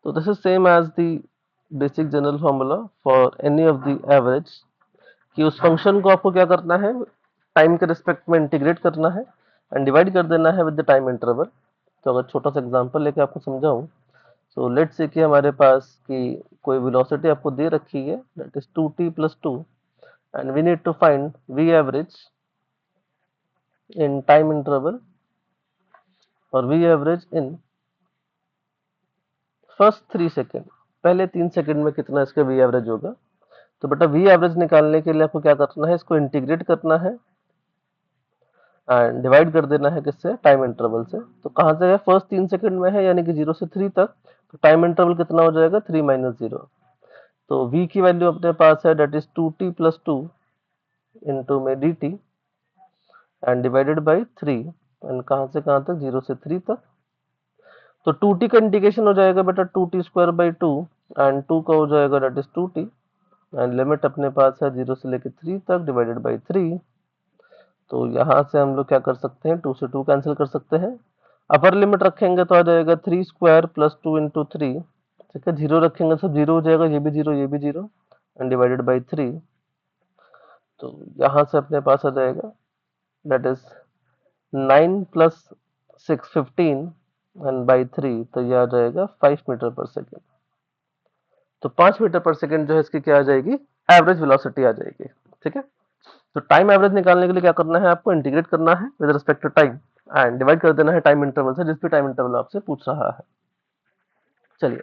S1: तो this is same as the basic general formula for any of the average, कि उस फंक्शन को आपको क्या करना है, टाइम के रिस्पेक्ट में इंटीग्रेट करना है एंड डिवाइड कर देना है विद द टाइम इंटरवल। तो अगर छोटा सा एग्जांपल लेके आपको समझाऊं, सो लेट्स से कि हमारे पास की कोई वेलोसिटी आपको दे रखी है that is 2t plus 2 and we need to find v average in time interval और v average in first 3 second, पहले 3 सेकेंड में कितना इसका v एवरेज होगा। तो बेटा v एवरेज निकालने के लिए आपको क्या करना है, इसको इंटीग्रेट करना है एंड डिवाइड कर देना है किससे, टाइम इंटरवल से। तो कहाँ से है, फर्स्ट 3 सेकंड में है यानी कि 0 से 3 तक, तो टाइम इंटरवल कितना हो जाएगा, 3 माइनस 0। तो v की वैल्यू अपने पास है that is 2t plus 2 into में dt and divided by 3 and कहाँ से कहाँ तक, 0 से 3 तक। तो 2t का इंटीग्रेशन हो जाएगा बेटा 2t स्क्वायर बाई 2 एंड 2 का हो जाएगा that is 2t and limit अपने पास है 0 से लेकर 3 तक डिवाइडेड बाई 3। तो यहाँ से हम लोग क्या कर सकते हैं, 2 से 2 कैंसिल कर सकते हैं, अपर लिमिट रखेंगे तो आ जाएगा 3 स्क्वायर प्लस 2 इंटू 3। ठीक है, जीरो रखेंगे सब जीरो हो जाएगा, ये भी जीरो ये भी जीरो एंड डिवाइडेड बाई 3। तो यहाँ से अपने पास आ जाएगा that is 9 plus 6 15 and by 3, तो ये आ जाएगा 5 मीटर पर सेकेंड। तो 5 मीटर पर सेकेंड जो है इसकी क्या आ जाएगी, एवरेज वेलोसिटी आ जाएगी। ठीक है, तो टाइम एवरेज निकालने के लिए क्या करना है, आपको इंटीग्रेट करना है with respect to time and divide कर देना है टाइम इंटरवल से, जिस भी टाइम इंटरवल आपसे पूछ रहा है। चलिए,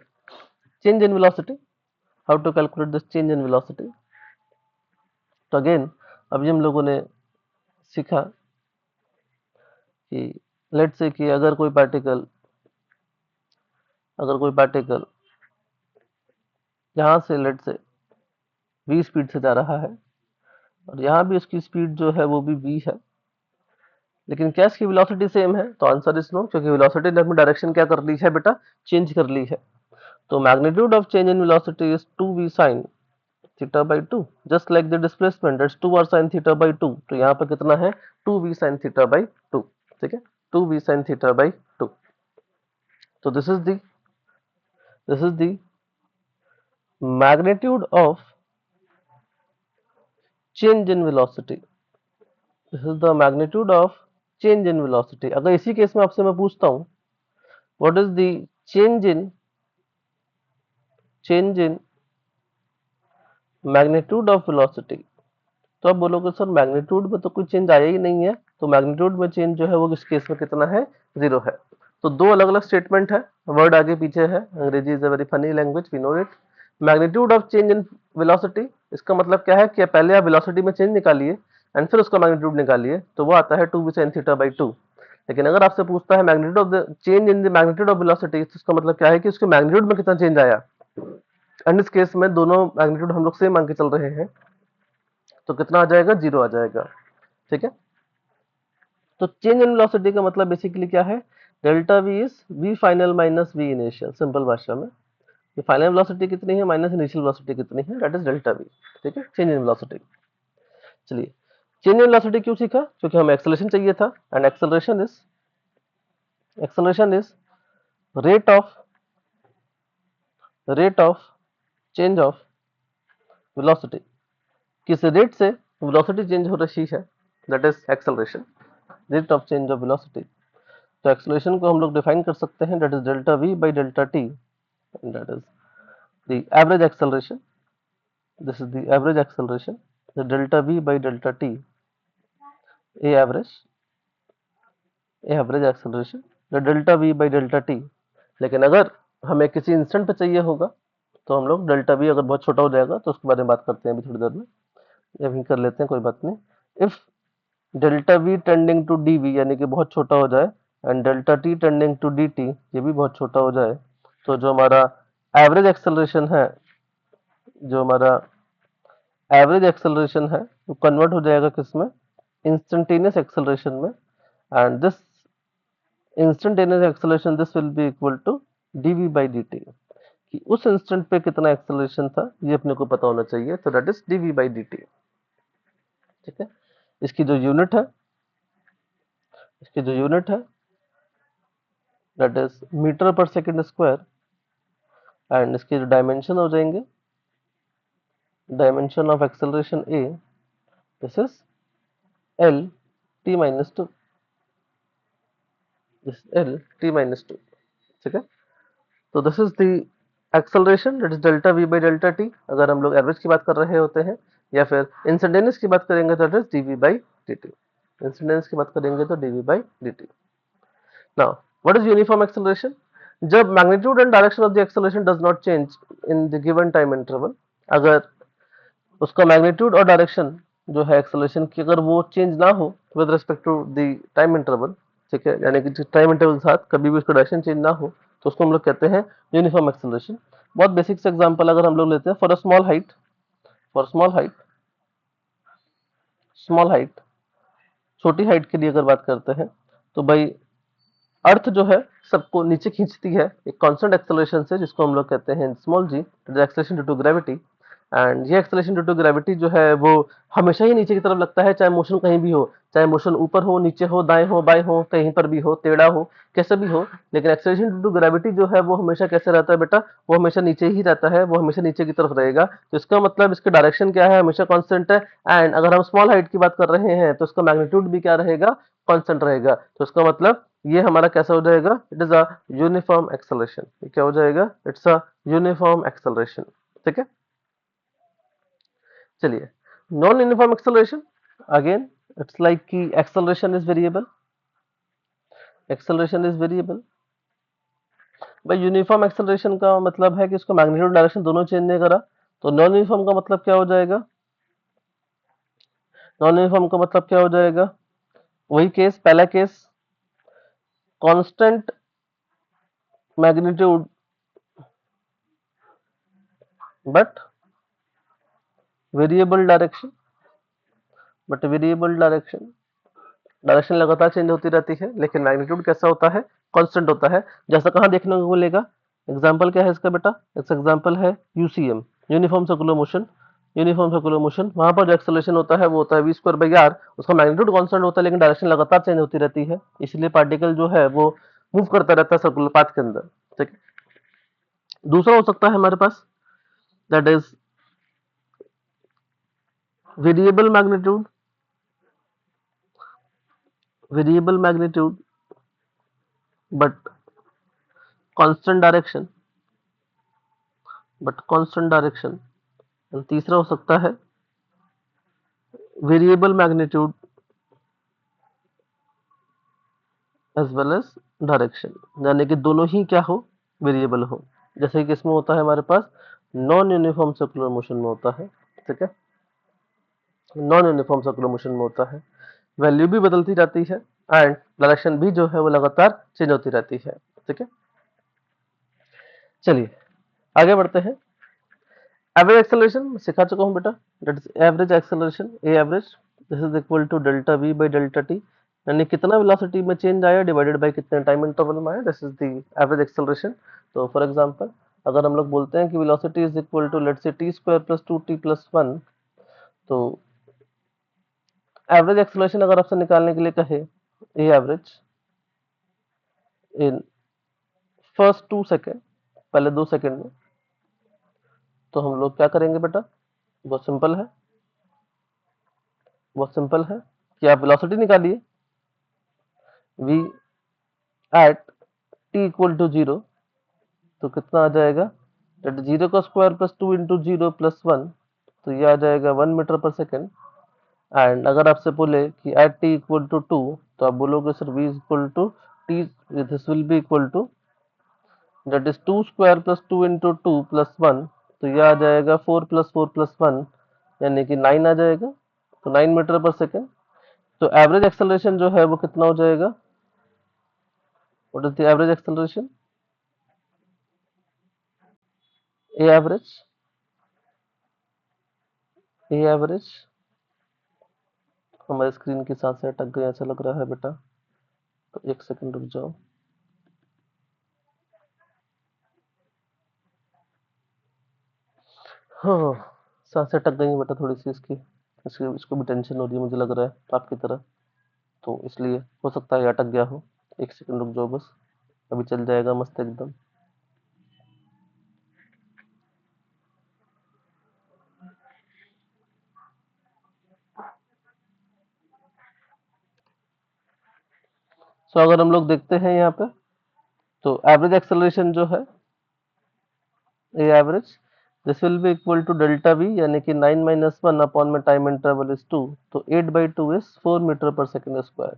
S1: change in velocity, how to calculate this change in velocity. तो अगेन अभी हम लोगों ने सीखा कि लेट्स से कि अगर कोई पार्टिकल यहाँ से लेट से v स्पीड से जा रहा है और यहाँ भी उसकी स्पीड जो है वो भी v है, लेकिन क्या इसकी वेलोसिटी सेम है? तो आंसर इज नो, क्योंकि वेलोसिटी ने अपनी डायरेक्शन क्या कर ली है बेटा, चेंज कर ली है। तो magnitude of change in velocity is 2v sin theta by 2, just like the displacement that's 2r sin theta by 2। तो यहाँ पे कितना है, 2v sin थीटा बाई 2। ठीक है, 2v sin थीटा बाई 2। तो this is the magnitude of change in velocity, this is the magnitude of change in velocity. अगर इसी केस में आपसे मैं पूछता हूँ what is the change in magnitude of velocity, तो आप बोलोगे सर मैग्नीट्यूड में तो कोई चेंज आया ही नहीं है, तो मैग्नीट्यूड में चेंज जो है वो इस केस में कितना है, जीरो है। तो दो अलग अलग स्टेटमेंट है, वर्ड आगे पीछे है, Angrezi is a very funny language, we know it. Magnitude of change in velocity, इसका मतलब क्या है कि पहले आप वेलोसिटी में चेंज निकालिए एंड फिर उसका मैग्नीट्यूड निकालिए, तो वो आता है 2v sin थीटा बाई 2। लेकिन अगर आपसे पूछता है magnitude of the change in the magnitude of velocity, तो इसका मतलब क्या है कि उसके मैग्नीट्यूड में कितना चेंज आया। एंड इस केस में दोनों मैग्नीट्यूड हम लोग सेम मान के चल रहे हैं, तो कितना आ जाएगा, जीरो आ जाएगा। ठीक है, तो चेंज इन वेलोसिटी का मतलब बेसिकली क्या है, delta v is v final minus v initial, simple भाषा में ये फाइनल वेलोसिटी कितनी है माइनस इनिशियल वेलोसिटी कितनी है, दैट इज डेल्टा वी। ठीक है, चेंज इन वेलोसिटी। चलिए, चेंज इन वेलोसिटी क्यों सीखा, क्योंकि हमें एक्सेलरेशन चाहिए था and acceleration is rate of change of velocity, किस रेट से वेलोसिटी चेंज हो रही है, that is acceleration, rate of change of velocity. तो एक्सेलरेशन को हम लोग डिफाइन कर सकते हैं that is delta v by delta T, that is the average acceleration, this is the average acceleration, the delta v by delta t, a average acceleration, the delta v by delta t। लेकिन अगर हमें किसी इंस्टेंट पे चाहिए होगा तो हम लोग डेल्टा वी अगर बहुत छोटा हो जाएगा तो उसके बारे में बात करते हैं अभी थोड़ी देर में, अभी कर लेते हैं, कोई बात नहीं। If delta v tending to d v यानी कि बहुत छोटा हो जाए and delta t tending to d t ये भी बहुत छोटा हो जाए, तो जो हमारा एवरेज एक्सेलरेशन है, जो हमारा एवरेज एक्सेलरेशन है वो कन्वर्ट हो जाएगा किसमें, इंस्टेंटेनियस एक्सेलरेशन में। And this instantaneous acceleration this will be equal to dv by dt, कि उस इंस्टेंट पे कितना एक्सेलरेशन था ये अपने को पता होना चाहिए, तो that is dv by dt। ठीक है, इसकी जो यूनिट है, इसकी जो यूनिट है दैट इज मीटर पर सेकंड स्क्वायर, एंड इसके जो डायमेंशन हो जाएंगे, dimension of acceleration a, this is l t minus 2, this l t minus 2। ठीक है, तो this is the acceleration that is delta v by delta t अगर हम लोग एवरेज की बात कर रहे होते हैं, या फिर इंस्टेंटेनियस की बात करेंगे तो that is dv by dt, instantaneous की बात करेंगे तो dv by dt। Now what is uniform acceleration, जब magnitude and direction of the acceleration does not change in the given time interval, अगर उसका मैग्नीट्यूड और डायरेक्शन जो है एक्सेलरेशन की अगर वो चेंज ना हो with respect to the time interval, ठीक है, यानी कि टाइम इंटरवल के साथ कभी भी उसका डायरेक्शन चेंज ना हो, तो उसको हम लोग कहते हैं यूनिफॉर्म एक्सेलरेशन। बहुत बेसिक से एग्जांपल अगर हम लोग लेते हैं, for a small height, for small height, छोटी हाइट के लिए अगर बात करते हैं तो भाई अर्थ जो है सबको नीचे खींचती है एक कांस्टेंट एक्सेलरेशन से, जिसको हम लोग कहते हैं small g, acceleration due to gravity. And ये एक्सेलरेशन ड्यू टू ग्रेविटी जो है वो हमेशा ही नीचे की तरफ लगता है, चाहे मोशन कहीं भी हो, चाहे मोशन ऊपर हो, नीचे हो, दाएं हो, बाएं हो, कहीं पर भी हो, टेढ़ा हो, कैसे भी हो, लेकिन एक्सेलरेशन ड्यू टू ग्रेविटी जो है वो हमेशा कैसे रहता है बेटा, वो हमेशा नीचे ही रहता है, वो हमेशा नीचे की तरफ रहेगा। तो इसका मतलब इसका डायरेक्शन क्या है, हमेशा कांस्टेंट है। एंड अगर हम स्मॉल हाइट की बात कर रहे हैं तो इसका मैग्नीट्यूड भी क्या रहेगा, कांस्टेंट रहेगा। तो इसका मतलब ये हमारा कैसा हो जाएगा, it is a uniform acceleration. ये क्या हो जाएगा, इट्स अ यूनिफॉर्म एक्सेलरेशन। ठीक है, चलिए non uniform acceleration, again it's like कि acceleration is variable, acceleration is variable. भाई यूनिफॉर्म एक्सेलरेशन का मतलब है कि इसको मैग्नीट्यूड डायरेक्शन दोनों चेंज नहीं करा, तो नॉन यूनिफॉर्म का मतलब क्या हो जाएगा, नॉन यूनिफॉर्म का मतलब क्या हो जाएगा, वही केस, पहला case constant magnitude but variable direction, but variable direction, direction लगातार चेंज होती रहती है लेकिन मैग्नीट्यूड कैसा होता है, कांस्टेंट होता है। जैसा कहाँ देखने को मिलेगा, एग्जांपल क्या है इसका बेटा, इसका एग्जांपल है UCM, uniform circular motion. Uniform circular motion वहां पर जो एक्सेलरेशन होता है वो होता है वी स्क्वायर बाई आर, उसका मैग्नीट्यूड कांस्टेंट होता है लेकिन डायरेक्शन लगातार चेंज होती रहती है, इसलिए पार्टिकल जो है वो मूव करता रहता है सर्कुलर पाथ के अंदर। ठीक है, दूसरा हो सकता है हमारे पास that is variable magnitude, variable magnitude but constant direction, but constant direction. तीसरा हो सकता है variable magnitude as well as direction, यानी कि दोनों ही क्या हो, वेरिएबल हो, जैसे कि इसमें होता है हमारे पास नॉन यूनिफॉर्म सर्कुलर मोशन में होता है। ठीक है, नॉन यूनिफॉर्म सर्कुलर मोशन में होता है, वैल्यू भी बदलती जाती है एंड डायरेक्शन भी जो है वो लगातार चेंज होती रहती है। ठीक है, चलिए आगे बढ़ते हैं। एवरेज एक्सेलरेशन सिखा चुका हूं बेटा, that is average acceleration, a average this is equal to delta v by delta t, यानी कितना वेलोसिटी में चेंज आया डिवाइडेड बाय कितने टाइम इंटरवल में आया, this is the average acceleration. तो फॉर एग्जांपल अगर हम लोग बोलते हैं कि velocity is equal to let's say t square plus 2t plus 1, तो एवरेज एक्सेलरेशन अगर आपसे निकालने के लिए कहे ए एवरेज इन फर्स्ट 2 सेकेंड, पहले 2 सेकेंड में, तो हम लोग क्या करेंगे बेटा, बहुत सिंपल है, बहुत सिंपल है कि आप वेलोसिटी निकालिए v at t equal to 0, तो कितना आ जाएगा दैट इज 0 का स्क्वायर प्लस 2 इंटू 0 प्लस 1, तो ये आ जाएगा 1 मीटर पर सेकेंड। एंड अगर आपसे बोले कि एट टी इक्वल टू 2, तो आप बोलोगे sir v is equal to t, this will be equal to that is 2 square plus 2 into 2 plus 1, तो ये आ जाएगा 4 प्लस 4 प्लस 1 यानी कि 9 आ जाएगा, तो 9 मीटर पर सेकेंड। तो एवरेज एक्सेलरेशन जो है वो कितना हो जाएगा, what is the average acceleration, a average, A average हमारे स्क्रीन के साथ से अटक गया ऐसा लग रहा है बेटा, तो एक सेकंड रुक जाओ। हाँ, साथ से अटक गई है बेटा थोड़ी सी इसको भी टेंशन हो रही है मुझे लग रहा है आपकी तरह, तो इसलिए हो सकता है ये अटक गया हो। एक सेकंड रुक जाओ बस, अभी चल जाएगा मस्त एकदम। सो अगर हम लोग देखते हैं यहाँ पे, तो एवरेज एक्सेलरेशन जो है a average, this will be equal to delta V, यानी कि 9 माइनस 1 अपॉन में टाइम इंटरवल इज 2, तो 8/2 is 4 metre per second square.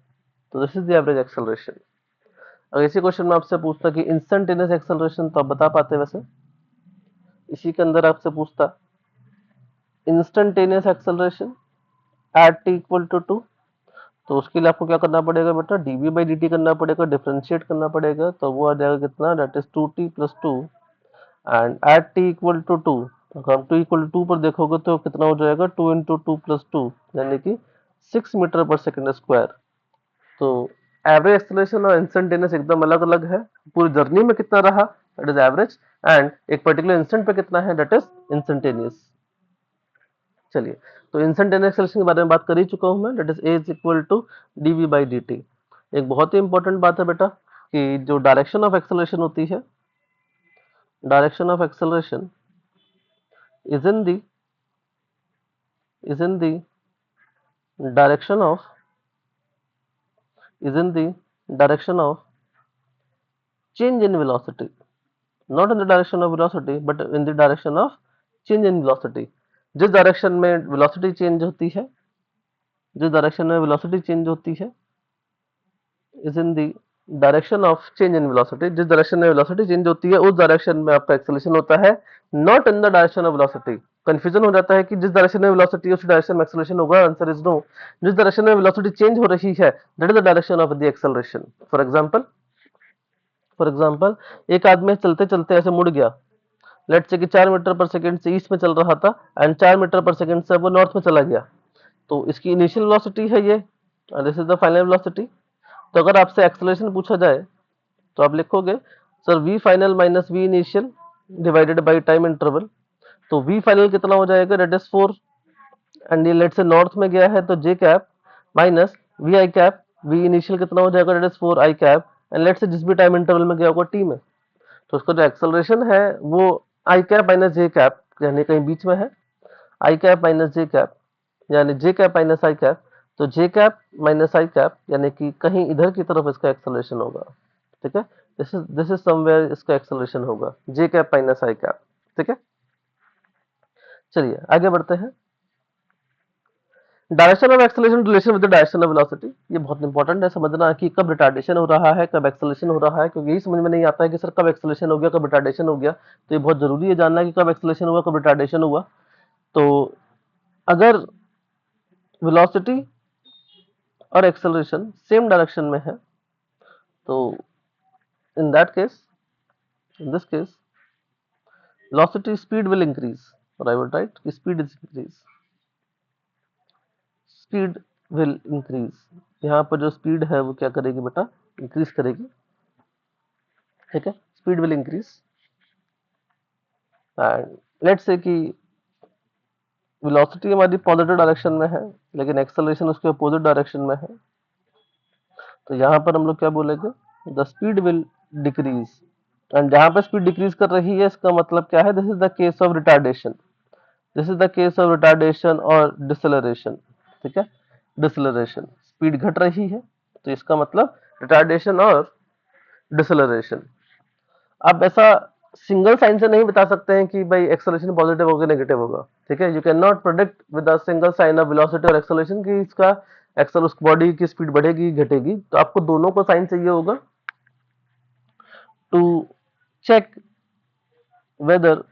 S1: तो this is the average acceleration. अगर इसी क्वेश्चन में आपसे पूछता कि इंस्टेंटेनियस एक्सेलरेशन, तो आप बता पाते वैसे। इसी के अंदर आपसे पूछता instantaneous acceleration at t equal to 2, तो उसके लिए आपको क्या करना पड़ेगा बेटा, डीवी बाई डी टी करना पड़ेगा, डिफरेंशिएट करना पड़ेगा, तो वो आ जाएगा कितना, that is 2t plus 2, and at t equal to 2, अगर हम टी इक्वल टू 2 पर देखोगे तो कितना हो जाएगा, 2 इंटू 2 प्लस 2 यानी कि 6 मीटर पर सेकेंड स्क्वायर। तो एवरेज एक्सेलरेशन और इंस्टेंटेनियस एकदम अलग अलग है। पूरी जर्नी में कितना रहा, दैट इज एवरेज, एंड एक पर्टिकुलर इंस्टेंट पे कितना है, दैट इज इंस्टेंटेनियस। चलिए, तो इंस्टेंटेनियस एक्सेलरेशन के बारे में बात कर ही चुका हूं मैं, that is a is equal to dv by d t. एक बहुत ही इंपॉर्टेंट बात है बेटा कि जो डायरेक्शन ऑफ एक्सेलरेशन होती है, direction of acceleration is in the is in the direction of is in the direction of change in velocity, not in the direction of velocity but in the direction of change in velocity। जिस डायरेक्शन में वेलोसिटी चेंज होती है, जिस डायरेक्शन में वेलोसिटी चेंज होती है is in the direction of change in velocity, जिस डायरेक्शन में वेलोसिटी चेंज होती है उस डायरेक्शन में आपका एक्सेलरेशन होता है, not in the direction of velocity. Confusion हो जाता है कि जिस डायरेक्शन में वेलोसिटी उस डायरेक्शन में एक्सेलरेशन होगा, आंसर इज नो। जिस डायरेक्शन में वेलोसिटी चेंज हो रही है, that is the direction of the acceleration. For example एक आदमी चलते चलते ऐसे मुड़ गया, लेट्स से कि 4 मीटर पर सेकंड से ईस्ट में चल रहा था एंड 4 मीटर पर सेकंड से वो नॉर्थ में चला गया, तो इसकी इनिशियल वेलोसिटी है ये, this is the final velocity. तो अगर आपसे एक्सेलरेशन पूछा जाए तो आप लिखोगे sir v final minus v initial divided by time interval, तो v फाइनल कितना हो जाएगा, दैट इज 4, एंड ये लेट से नॉर्थ में गया है तो j कैप माइनस v आई कैप, v इनिशियल कितना हो जाएगा, that is 4 I cap, and let से जिस भी टाइम इंटरवल में गया होगा t में, तो उसका जो एक्सेलरेशन है वो आई कैप माइनस j कैप यानी कहीं बीच में है, आई कैप माइनस j कैप यानी j कैप माइनस आई कैप, तो j कैप माइनस आई कैप यानी कि कहीं इधर की तरफ इसका एक्सेलरेशन होगा, ठीक है। दिस इज समवेयर इसका एक्सेलरेशन होगा, j कैप माइनस आई कैप, ठीक है। चलिए आगे बढ़ते हैं। Direction of acceleration relation with the direction of velocity, ये बहुत इंपॉर्टेंट है समझना कि कब रिटार्डेशन हो रहा है, कब एक्सेलरेशन हो रहा है, क्योंकि यही समझ में नहीं आता है कि सर कब एक्सेलरेशन हो गया, कब रिटार्डेशन हो गया। तो ये बहुत जरूरी है जानना कि कब एक्सेलरेशन हुआ, कब रिटार्डेशन हुआ। तो अगर वेलोसिटी और एक्सेलरेशन सेम डायरेक्शन में है, तो in that case, in this case velocity speed will increase, or I would write speed is increase, speed will increase। यहाँ पर जो स्पीड है वो क्या करेगी बेटा, इंक्रीज करेगी, ठीक है, speed will increase. And let's say कि वेलोसिटी हमारी पॉजिटिव डायरेक्शन में है लेकिन एक्सेलरेशन उसके अपोजिट डायरेक्शन में है, तो यहाँ पर हम लोग क्या बोलेंगे, the speed will decrease. And जहाँ पर स्पीड डिक्रीज कर रही है इसका मतलब क्या है, this is the case of retardation, this is the case of retardation और डिसेलरेशन, ठीक है। डिसेलरेशन, स्पीड घट रही है तो इसका मतलब रिटार्डेशन और डिसेलरेशन। अब ऐसा सिंगल साइन से नहीं बता सकते हैं कि भाई एक्सेलरेशन पॉजिटिव होगा नेगेटिव होगा, ठीक है। You can not predict with a single sign of velocity और एक्सेलरेशन कि इसका एक्सेल उस बॉडी की स्पीड बढ़ेगी घटेगी, तो आपको दोनों को साइन चाहिए होगा to check whether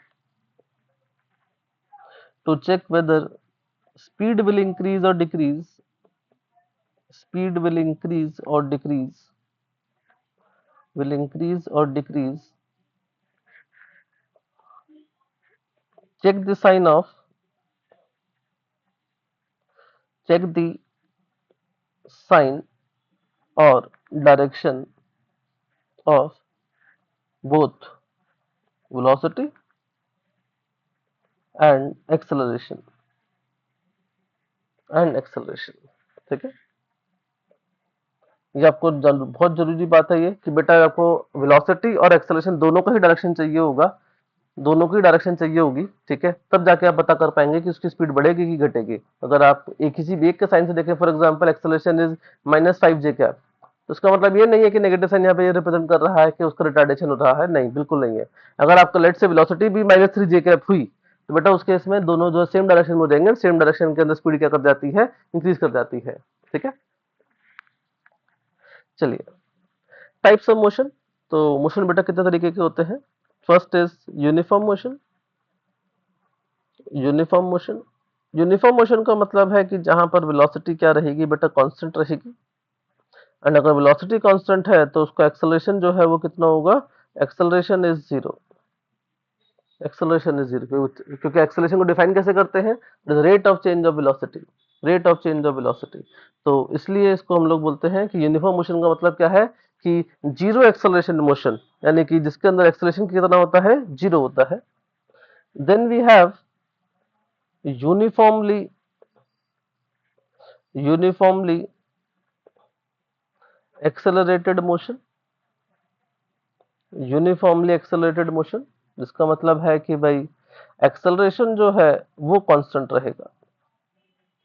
S1: speed will increase or decrease, speed will increase or decrease, will increase or decrease. Check the sign of, check the sign or direction of both velocity and acceleration ठीक है। ये आपको बहुत जरूरी बात है ये कि बेटा आपको वेलोसिटी और एक्सेलरेशन दोनों का ही डायरेक्शन चाहिए होगा, दोनों की डायरेक्शन चाहिए होगी, ठीक है। तब जाके आप पता कर पाएंगे कि उसकी स्पीड बढ़ेगी कि घटेगी। अगर आप एक किसी भी एक के साइन से देखें, for example acceleration is -5 j cap, तो उसका मतलब ये नहीं है कि नेगेटिव साइन यहाँ पे ये रिप्रेजेंट कर रहा है कि उसका रिटार्डेशन हो रहा है, नहीं, बिल्कुल नहीं है। अगर आपका लेट से वेलोसिटी भी -3 j कैप हुई, तो बेटा उस केस में दोनों जो सेम डायरेक्शन में जाएंगे, सेम डायरेक्शन के अंदर स्पीड क्या कर जाती है, इंक्रीज कर जाती है, ठीक है। चलिए, टाइप्स ऑफ मोशन। तो मोशन बेटा कितने तरीके के होते हैं। First is uniform motion. Uniform motion, uniform motion का मतलब है कि जहां पर वेलोसिटी क्या रहेगी बेटा, कांस्टेंट रहेगी। एंड अगर वेलोसिटी कांस्टेंट है तो उसका एक्सेलरेशन जो है वो कितना होगा, acceleration is zero. Acceleration is zero, क्योंकि एक्सेलरेशन को डिफाइन कैसे करते हैं, rate of change of velocity, rate of change of velocity. तो इसलिए इसको हम लोग बोलते हैं कि यूनिफॉर्म मोशन का मतलब क्या है कि जीरो एक्सेलरेशन मोशन, यानी कि जिसके अंदर एक्सेलरेशन कितना होता है, जीरो होता है। Then we have uniformly uniformly accelerated motion. Uniformly accelerated motion जिसका मतलब है कि भाई एक्सेलरेशन जो है वो कांस्टेंट रहेगा।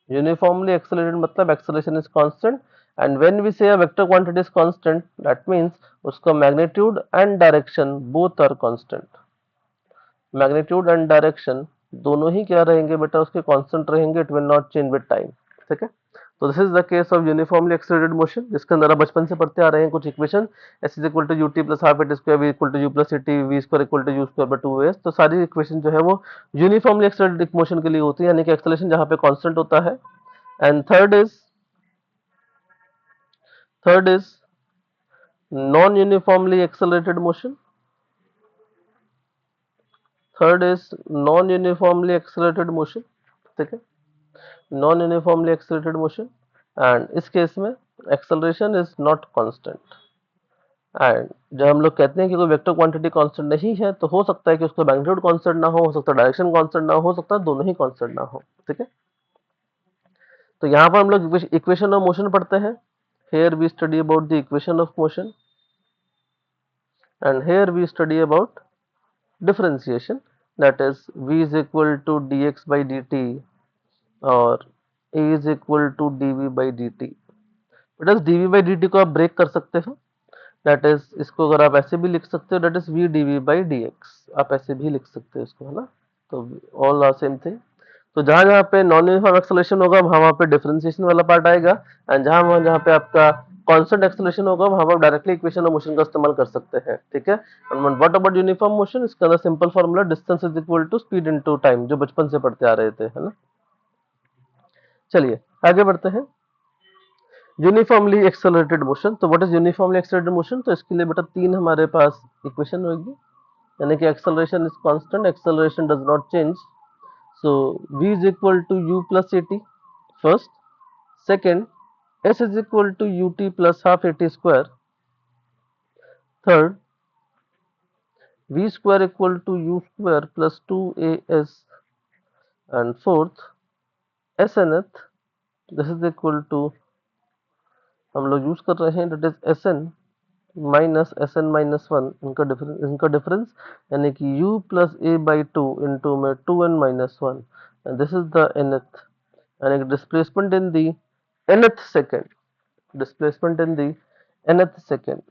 S1: यूनिफॉर्मली एक्सेलरेटेड मतलब acceleration is constant, and when we say a vector quantity is constant, that means उसका magnitude and direction both are constant. Magnitude and direction दोनों ही क्या रहेंगे बेटा, उसके कांस्टेंट रहेंगे, it will not change with time, ठीक है। तो this is the case of uniformly accelerated motion, जिसके अंदर आप बचपन से पढ़ते आ रहे हैं कुछ equation, S is equal to U T plus half at square V equal to U plus C T V square equal to U square by 2 तो सारी इक्वेशन जो है वो यूनिफॉर्मली एक्सेलरेटेड मोशन के लिए होती है, यानी कि एक्सेलरेशन जहां पे कांस्टेंट होता है। And third is non uniformly accelerated motion. Third is non uniformly accelerated motion, ठीक है, non uniformly accelerated motion. And इस केस में acceleration is not constant. And जब हम लोग कहते हैं कि कोई वेक्टर क्वांटिटी कांस्टेंट नहीं है, तो हो सकता है कि उसका मैग्नीट्यूड कांस्टेंट ना हो सकता है डायरेक्शन कांस्टेंट ना हो सकता है दोनों ही कांस्टेंट ना हो, ठीक है। तो यहाँ पर हम लोग इक्वेशन ऑफ मोशन पढ़ते हैं। Here we study about the equation of motion, and here we study about differentiation, that is v is equal to dx by dt और a is equal to dv by dt। बेटा dv by dt को आप ब्रेक कर सकते हो, दैट इज इसको अगर आप ऐसे भी लिख सकते हो, that is v dv by dx, आप ऐसे भी लिख सकते हो इसको, है ना। तो ऑल आर सेम थिंग। तो जहां जहां पे नॉन यूनिफॉर्म एक्सेलरेशन होगा वहां पे डिफरेंशिएशन वाला पार्ट आएगा, एंड जहां जहां पे आपका कांस्टेंट एक्सेलरेशन होगा वहां पर डायरेक्टली इक्वेशन ऑफ मोशन का इस्तेमाल कर सकते हैं, ठीक है। And what about uniform motion, इसका अंदर simple formula distance is equal to speed into time, जो बचपन से पढ़ते आ रहे थे, है ना। चलिए आगे बढ़ते हैं। यूनिफॉर्मली एक्सेलरेटेड मोशन, तो what is uniformly accelerated motion, तो इसके लिए बेटा तीन हमारे पास इक्वेशन होगी, यानी कि acceleration is constant, acceleration does not change, so v is equal to u plus at first. Second, s is equal to ut plus half at square. Third, v square equal to u square plus 2as. And fourth, snth, this is equal to हम लोग यूज कर रहे हैं, that is sn minus sn minus one, इनका डिफरेंस यानी कि u plus a by two into में 2n minus one, and this is the nth, यानी कि displacement in the nth second, displacement in the nth second.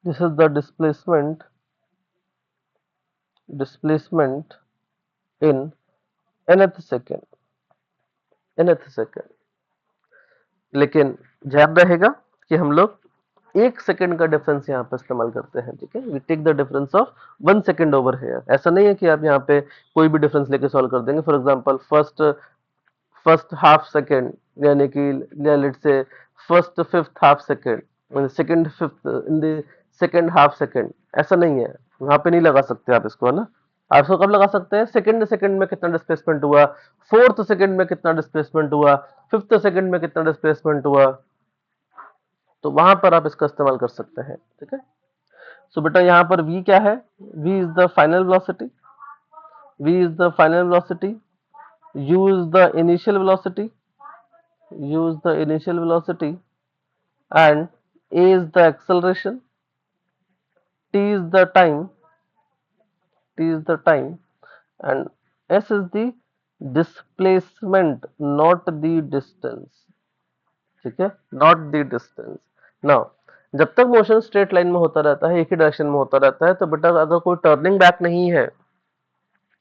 S1: This is the displacement displacement in nth second. लेकिन ध्यान रहेगा कि हम लोग 1 सेकेंड का डिफरेंस यहाँ पे इस्तेमाल करते हैं, ठीक है। We take the difference of 1 second over here. ऐसा नहीं है कि आप यहाँ पे कोई भी डिफरेंस लेके सॉल्व कर देंगे। For example first first half second, यानी कि let's say first fifth half second, second fifth in the second half second, ऐसा नहीं है। वहां पे नहीं लगा सकते आप इसको, है ना। आप इसको कब लगा सकते हैं? सेकेंड सेकेंड में कितना डिस्प्लेसमेंट हुआ, फोर्थ सेकेंड में कितना डिस्प्लेसमेंट हुआ, फिफ्थ सेकेंड में कितना डिस्प्लेसमेंट हुआ, तो वहां पर आप इसका इस्तेमाल कर सकते हैं, ठीक है। सो बेटा यहाँ पर v क्या है? v is the final velocity, v is the final velocity, u is the initial velocity, u is the initial velocity, and a is the acceleration, t is the time, t is the time, and s is the displacement, not the distance, ठीक है, not the distance। now जब तक मोशन स्ट्रेट लाइन में होता रहता है, एक ही डायरेक्शन में होता रहता है, तो बेटा अगर कोई टर्निंग बैक नहीं है,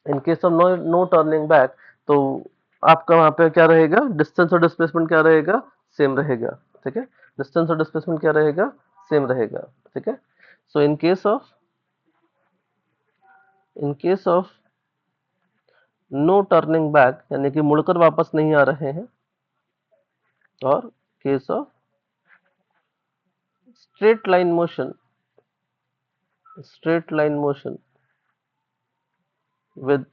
S1: in case of no turning back, तो आपका वहां पे क्या रहेगा? डिस्टेंस और डिस्प्लेसमेंट क्या रहेगा? सेम रहेगा, ठीक है। डिस्टेंस और डिस्प्लेसमेंट क्या रहेगा? सेम रहेगा, ठीक है। So in case of no turning back, यानी कि मुड़कर वापस नहीं आ रहे हैं, और case of straight line motion with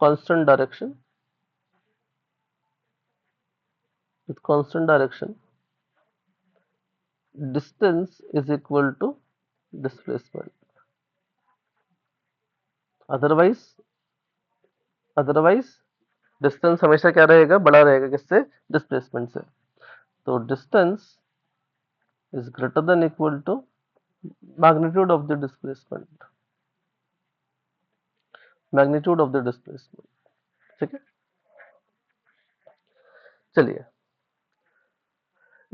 S1: constant direction, distance is equal to displacement। Otherwise distance हमेशा क्या रहेगा? बड़ा रहेगा, किससे? डिस्प्लेसमेंट से। तो distance is greater than equal to magnitude of the displacement, ठीक है। चलिए,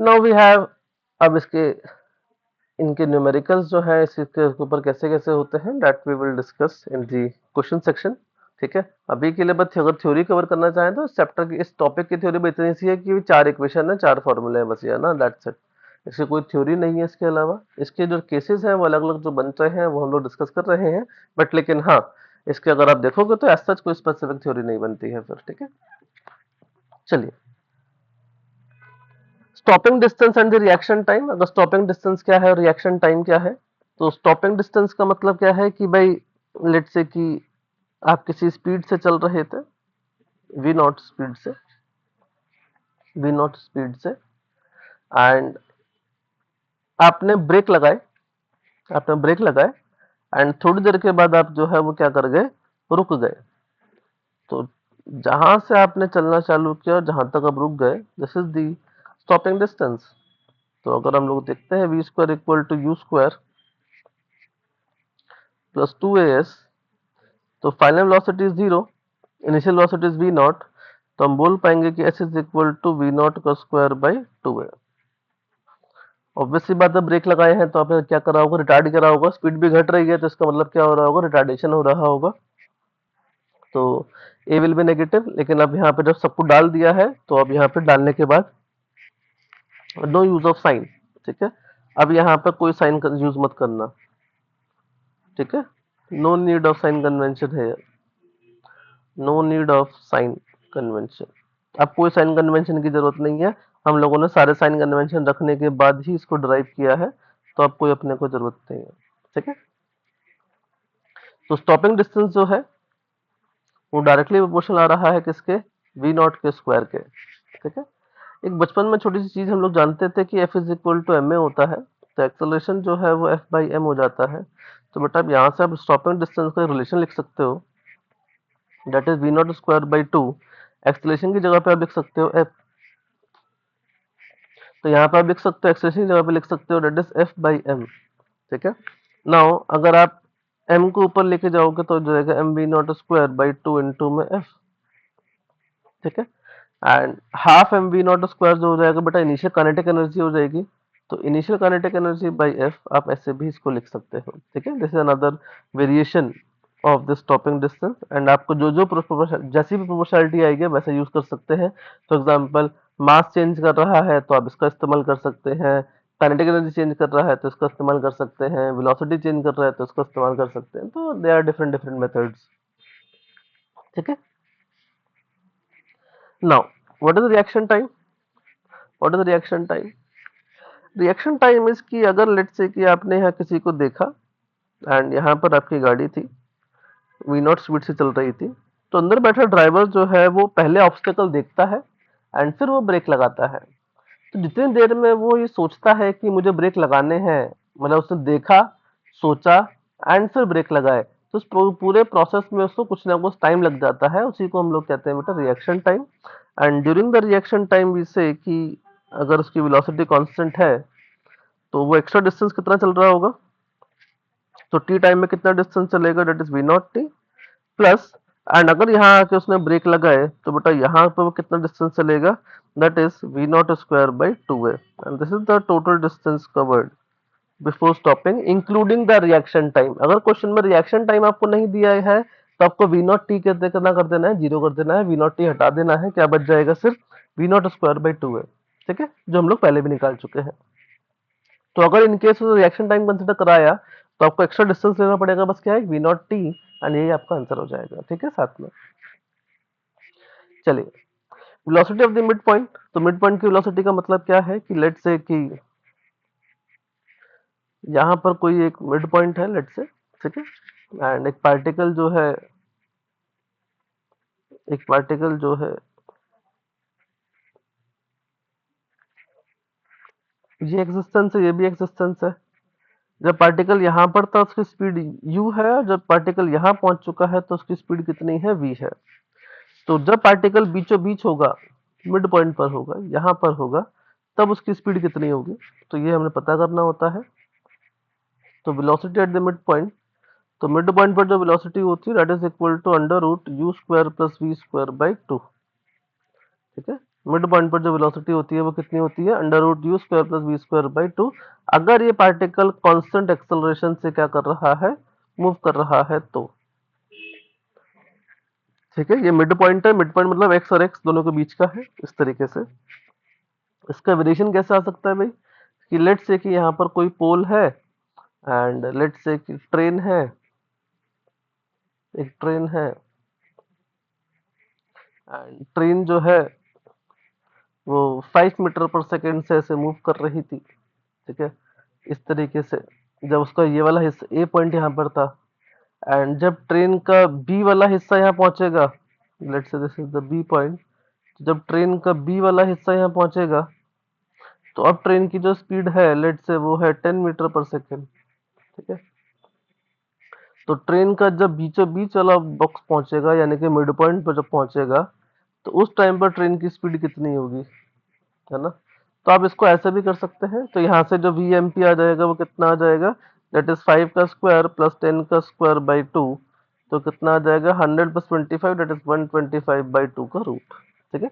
S1: नाउ वी हैव, अब इसके इनके न्यूमेरिकल्स जो है इसके ऊपर कैसे कैसे होते हैं, that we will discuss in the question section, ठीक है। अभी के लिए बस अगर थ्योरी कवर करना चाहें तो इस चैप्टर की, इस टॉपिक की थ्योरी में इतनी सी है कि 4 इक्वेशन है, 4 फॉर्मूले हैं, बस ये ना, दैट्स इट। इसकी कोई थ्योरी नहीं है इसके अलावा। इसके जो केसेस हैं वो अलग अलग जो बन रहे हैं वो हम लोग डिस्कस कर रहे हैं, बट लेकिन हाँ, इसके अगर आप देखोगे तो एज सच कोई स्पेसिफिक थ्योरी नहीं बनती है फिर, ठीक है। चलिए, stopping distance and the reaction time. अगर स्टॉपिंग डिस्टेंस क्या है और रिएक्शन टाइम क्या है, तो स्टॉपिंग डिस्टेंस का मतलब क्या है कि भाई लेट्स से कि आप किसी स्पीड से चल रहे थे, वी नॉट स्पीड से, एंड आपने ब्रेक लगाए एंड थोड़ी देर के बाद आप जो है वो क्या कर गए? रुक गए। तो जहां से आपने चलना चालू किया और जहां तक आप रुक गए, this is the stopping distance. तो अगर हम लोग देखते हैं V square equal to U square plus 2as, तो final velocity is 0, initial velocity is v nought, तो हम बोल पाएंगे कि s is equal to v nought का स्क्वायर बाई 2a। ऑब्वियसली बात है, ब्रेक लगाए हैं तो आपने क्या करा होगा? रिटार्ड करा होगा। स्पीड भी घट रही है तो इसका मतलब क्या हो रहा होगा? रिटार्डेशन हो रहा होगा। तो ए विल बी नेगेटिव, लेकिन अब यहाँ पे जब सब कुछ डाल दिया है तो अब यहाँ पे डालने के बाद नो यूज ऑफ साइन, ठीक है। अब यहाँ पे कोई साइन यूज मत करना, ठीक है। No need of sign convention है, no need of sign convention. अब कोई साइन कन्वेंशन की जरूरत नहीं है, हम लोगों ने सारे साइन कन्वेंशन रखने के बाद ही इसको ड्राइव किया है, तो अब कोई अपने को जरूरत नहीं है, ठीक है। तो स्टॉपिंग डिस्टेंस जो है वो डायरेक्टली प्रोपोर्शनल आ रहा है किसके? वी नॉट के स्क्वायर के, ठीक है। एक बचपन में छोटी सी चीज हम लोग जानते थे कि F is equal to M A होता है, तो एक्सेलरेशन जो है वो एफ बाई एम हो जाता है। तो बेटा अब यहाँ से आप स्टॉपिंग डिस्टेंस का रिलेशन लिख सकते हो, that is V not square by 2। Acceleration की जगह पे आप लिख सकते हो एफ, तो यहाँ पे आप लिख सकते हो एक्सेलरेशन की जगह पे लिख सकते हो that is F by M, ठीक है। नाउ अगर आप m को ऊपर लेके जाओगे तो हो जाएगा M V not square by 2 into में f, ठीक है। And half M V not square जो हो जाएगा बेटा इनिशियल काइनेटिक एनर्जी हो जाएगी, तो initial kinetic energy by F आप ऐसे भी इसको लिख सकते हो, ठीक है। This is another variation of the stopping distance. And आपको जो जो जैसी भी प्रोपोर्शनलिटी आएगी वैसे यूज कर सकते हैं। फॉर एग्जांपल मास चेंज कर रहा है तो आप इसका इस्तेमाल कर सकते हैं, काइनेटिक एनर्जी चेंज कर रहा है तो इसका इस्तेमाल कर सकते हैं, वेलोसिटी चेंज कर रहा है तो इसका इस्तेमाल कर सकते हैं। तो they are different different methods. ठीक है। Now what is the reaction time? What is the reaction time? Reaction time is कि अगर लेट्स से कि आपने यहाँ किसी को देखा एंड यहाँ पर आपकी गाड़ी थी, वी नॉट स्पीड से चल रही थी, तो अंदर बैठा ड्राइवर जो है वो पहले ऑब्स्टेकल देखता है एंड फिर वो ब्रेक लगाता है। तो जितनी देर में वो ये सोचता है कि मुझे ब्रेक लगाने हैं, मतलब उसने देखा, सोचा एंड फिर ब्रेक लगाए, तो उस पूरे प्रोसेस में उसको कुछ ना कुछ टाइम लग जाता है। उसी को हम लोग कहते हैं बेटा reaction time. And during the reaction time we say कि अगर उसकी वेलोसिटी कांस्टेंट है तो वो एक्स्ट्रा डिस्टेंस कितना चल रहा होगा, तो टी टाइम में कितना डिस्टेंस चलेगा, that is V nought T plus. And अगर यहाँ आके उसने ब्रेक लगाए तो बेटा यहाँ पे वो कितना डिस्टेंस चलेगा, that is V not square by two A. And this is the total distance covered before stopping including the reaction time. अगर क्वेश्चन में रिएक्शन टाइम आपको नहीं दिया है तो आपको वी नॉट टी कितना कर देना है, जीरो कर देना है, वी नॉट टी हटा देना है, क्या बच जाएगा, सिर्फ v not square by two a. ठीक है, जो हम लोग पहले भी निकाल चुके हैं। तो अगर इनकेस रिएक्शन टाइम कंसिडर कराया तो आपको एक्स्ट्रा डिस्टेंस लेना पड़ेगा, बस क्या है वी नॉट टी, एंड यही आपका आंसर हो जाएगा। ठीक है साथ में। चलिए velocity of the mid point. तो मिड पॉइंट की वेलोसिटी का मतलब क्या है कि लेट से कि यहाँ पर कोई एक मिड पॉइंट है लेट से, ठीक है, एंड एक पार्टिकल जो है ये एक्सिस्टेंस है, ये भी एक्सिस्टेंस है। जब पार्टिकल यहाँ पर था उसकी स्पीड u है, और जब पार्टिकल यहाँ पहुंच चुका है तो उसकी स्पीड कितनी है, v है। तो जब पार्टिकल बीचों बीच होगा, मिड पॉइंट पर होगा, यहाँ पर होगा, तब उसकी स्पीड कितनी होगी, तो ये हमें पता करना होता है। तो velocity at the mid point, तो मिड पॉइंट पर जो वेलोसिटी होती है that is equal to under root U square plus V square by two. ठीक है, मिड पॉइंट पर जो वेलोसिटी होती है वो कितनी होती है, under root U square plus V square by two. अगर ये पार्टिकल कांस्टेंट एक्सेलरेशन से क्या कर रहा है, मूव कर रहा है तो। ठीक है, ये मिड पॉइंट है, मिड पॉइंट मतलब एक्स और एक्स दोनों के बीच का है, इस तरीके से। इसका वेरिएशन कैसे आ सकता है भाई, कि लेट से कि यहाँ पर कोई पोल है एंड लेट से कि ट्रेन है, एक ट्रेन है एंड ट्रेन जो है वो 5 मीटर पर सेकेंड से ऐसे मूव कर रही थी। ठीक है, इस तरीके से जब उसका ये वाला हिस्सा ए पॉइंट यहाँ पर था, एंड जब ट्रेन का बी वाला हिस्सा यहाँ पहुंचेगा, let's say this is the B point, जब ट्रेन का बी वाला हिस्सा यहाँ पहुंचेगा तो अब ट्रेन की जो स्पीड है लेट से वो है 10 मीटर पर सेकेंड। ठीक है, तो ट्रेन का जब बीचों बीच वाला बॉक्स पहुंचेगा यानी कि मिड पॉइंट पर जब पहुंचेगा तो उस टाइम पर ट्रेन की स्पीड कितनी होगी, है ना। तो आप इसको ऐसे भी कर सकते हैं, तो यहाँ से जो वी एम पी आ जाएगा वो कितना आ जाएगा, दैट इज 5 का स्क्वायर प्लस 10 का स्क्वायर बाई टू, तो कितना आ जाएगा 100 plus 25 that is 125 by two का रूट। ठीक है,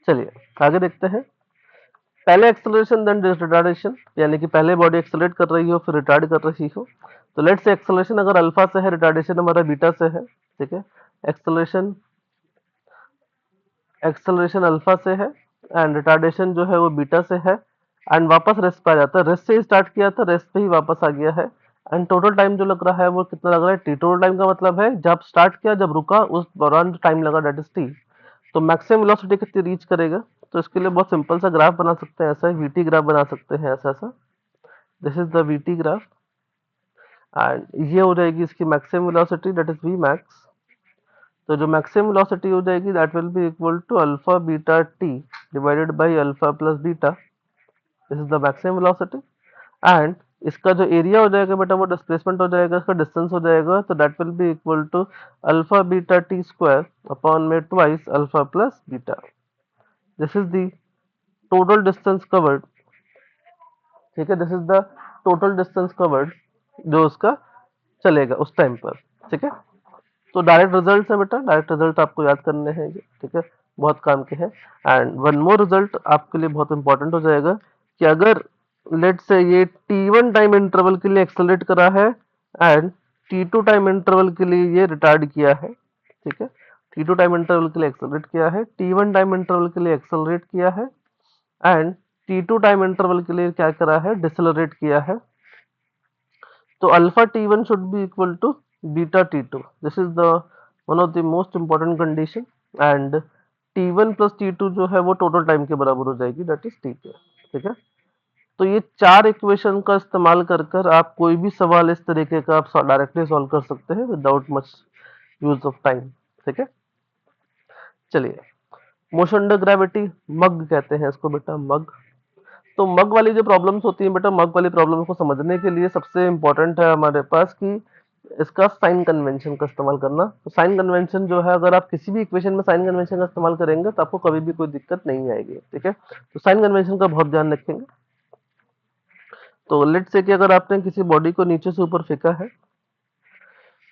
S1: चलिए आगे देखते हैं। पहले एक्सेलरेशन देन रिटार्डेशन, यानी कि पहले बॉडी एक्सेलरेट कर रही हो फिर रिटार्ड कर रही हो। तो लेट्स से एक्सेलरेशन अगर अल्फा से है, रिटार्डेशन हमारा बीटा से है। ठीक है, एक्सेलरेशन एक्सेलरेशन अल्फा से है एंड रिटार्डेशन जो है वो बीटा से है, एंड वापस रेस्ट पे आ जाता है। रेस्ट से ही स्टार्ट किया था, रेस्ट पे ही वापस आ गया है। एंड टोटल टाइम जो लग रहा है वो कितना लग रहा है, टी। टोटल टाइम का मतलब है जब स्टार्ट किया जब रुका उस दौरान जो टाइम लगा दैट इज टी। तो मैक्सिमम वेलोसिटी कितनी रीच करेगा, तो इसके लिए बहुत सिंपल सा ग्राफ बना सकते हैं, ऐसा वीटी ग्राफ बना सकते हैं, ऐसा ऐसा, this is the VT graph. एंड ये हो जाएगी इसकी maximum velocity that is V max. तो जो मैक्सिमम वेलोसिटी हो जाएगी that will be equal to alpha beta T divided by alpha plus beta, this is the maximum velocity. And इसका जो एरिया हो जाएगा बेटा वो डिस्प्लेसमेंट हो जाएगा, इसका डिस्टेंस हो जाएगा, तो that will be equal to alpha beta t square upon में twice alpha plus beta. This is the total distance covered. ठीक है, this is the total distance covered जो उसका चलेगा उस टाइम पर। ठीक है, तो डायरेक्ट रिजल्ट है बेटा, डायरेक्ट रिजल्ट आपको याद करने हैं ये। ठीक है, बहुत काम के हैं। एंड वन मोर रिजल्ट आपके लिए बहुत इंपॉर्टेंट हो जाएगा कि अगर लेट से ये टी वन टाइम इंटरवल के लिए एक्सेलरेट करा है एंड T2 टाइम इंटरवल के लिए ये रिटार्ड किया है, ठीक है। T2 टाइम इंटरवल के लिए एक्सेलरेट किया है, T1 टाइम इंटरवल के लिए एक्सेलरेट किया है, एंड T2 टाइम इंटरवल के लिए क्या करा है, डिसेलरेट किया है। तो alpha T1 should be equal to beta T2, this is the one of the most important condition, and T1 plus T2 जो है वो टोटल टाइम के बराबर हो जाएगी, दैट इज Tk, ठीक है। तो ये चार इक्वेशन का इस्तेमाल कर कर आप कोई भी सवाल इस तरीके का आप डायरेक्टली सॉल्व कर सकते हैं without much use of time, ठीक है। चलिए, मोशन अंडर ग्रेविटी, मग कहते हैं इसको बेटा, मग। तो मग वाली जो प्रॉब्लम्स होती हैं बेटा, मग वाली प्रॉब्लम्स को समझने के लिए सबसे इंपॉर्टेंट है हमारे पास कि इसका साइन कन्वेंशन का इस्तेमाल करना। तो साइन कन्वेंशन जो है, अगर आप किसी भी इक्वेशन में साइन कन्वेंशन का इस्तेमाल करेंगे तो आपको कभी भी कोई दिक्कत नहीं आएगी, ठीक है। तो साइन कन्वेंशन का बहुत ध्यान रखेंगे। तो लेट्स से कि अगर आपने किसी बॉडी को नीचे से ऊपर फेंका है,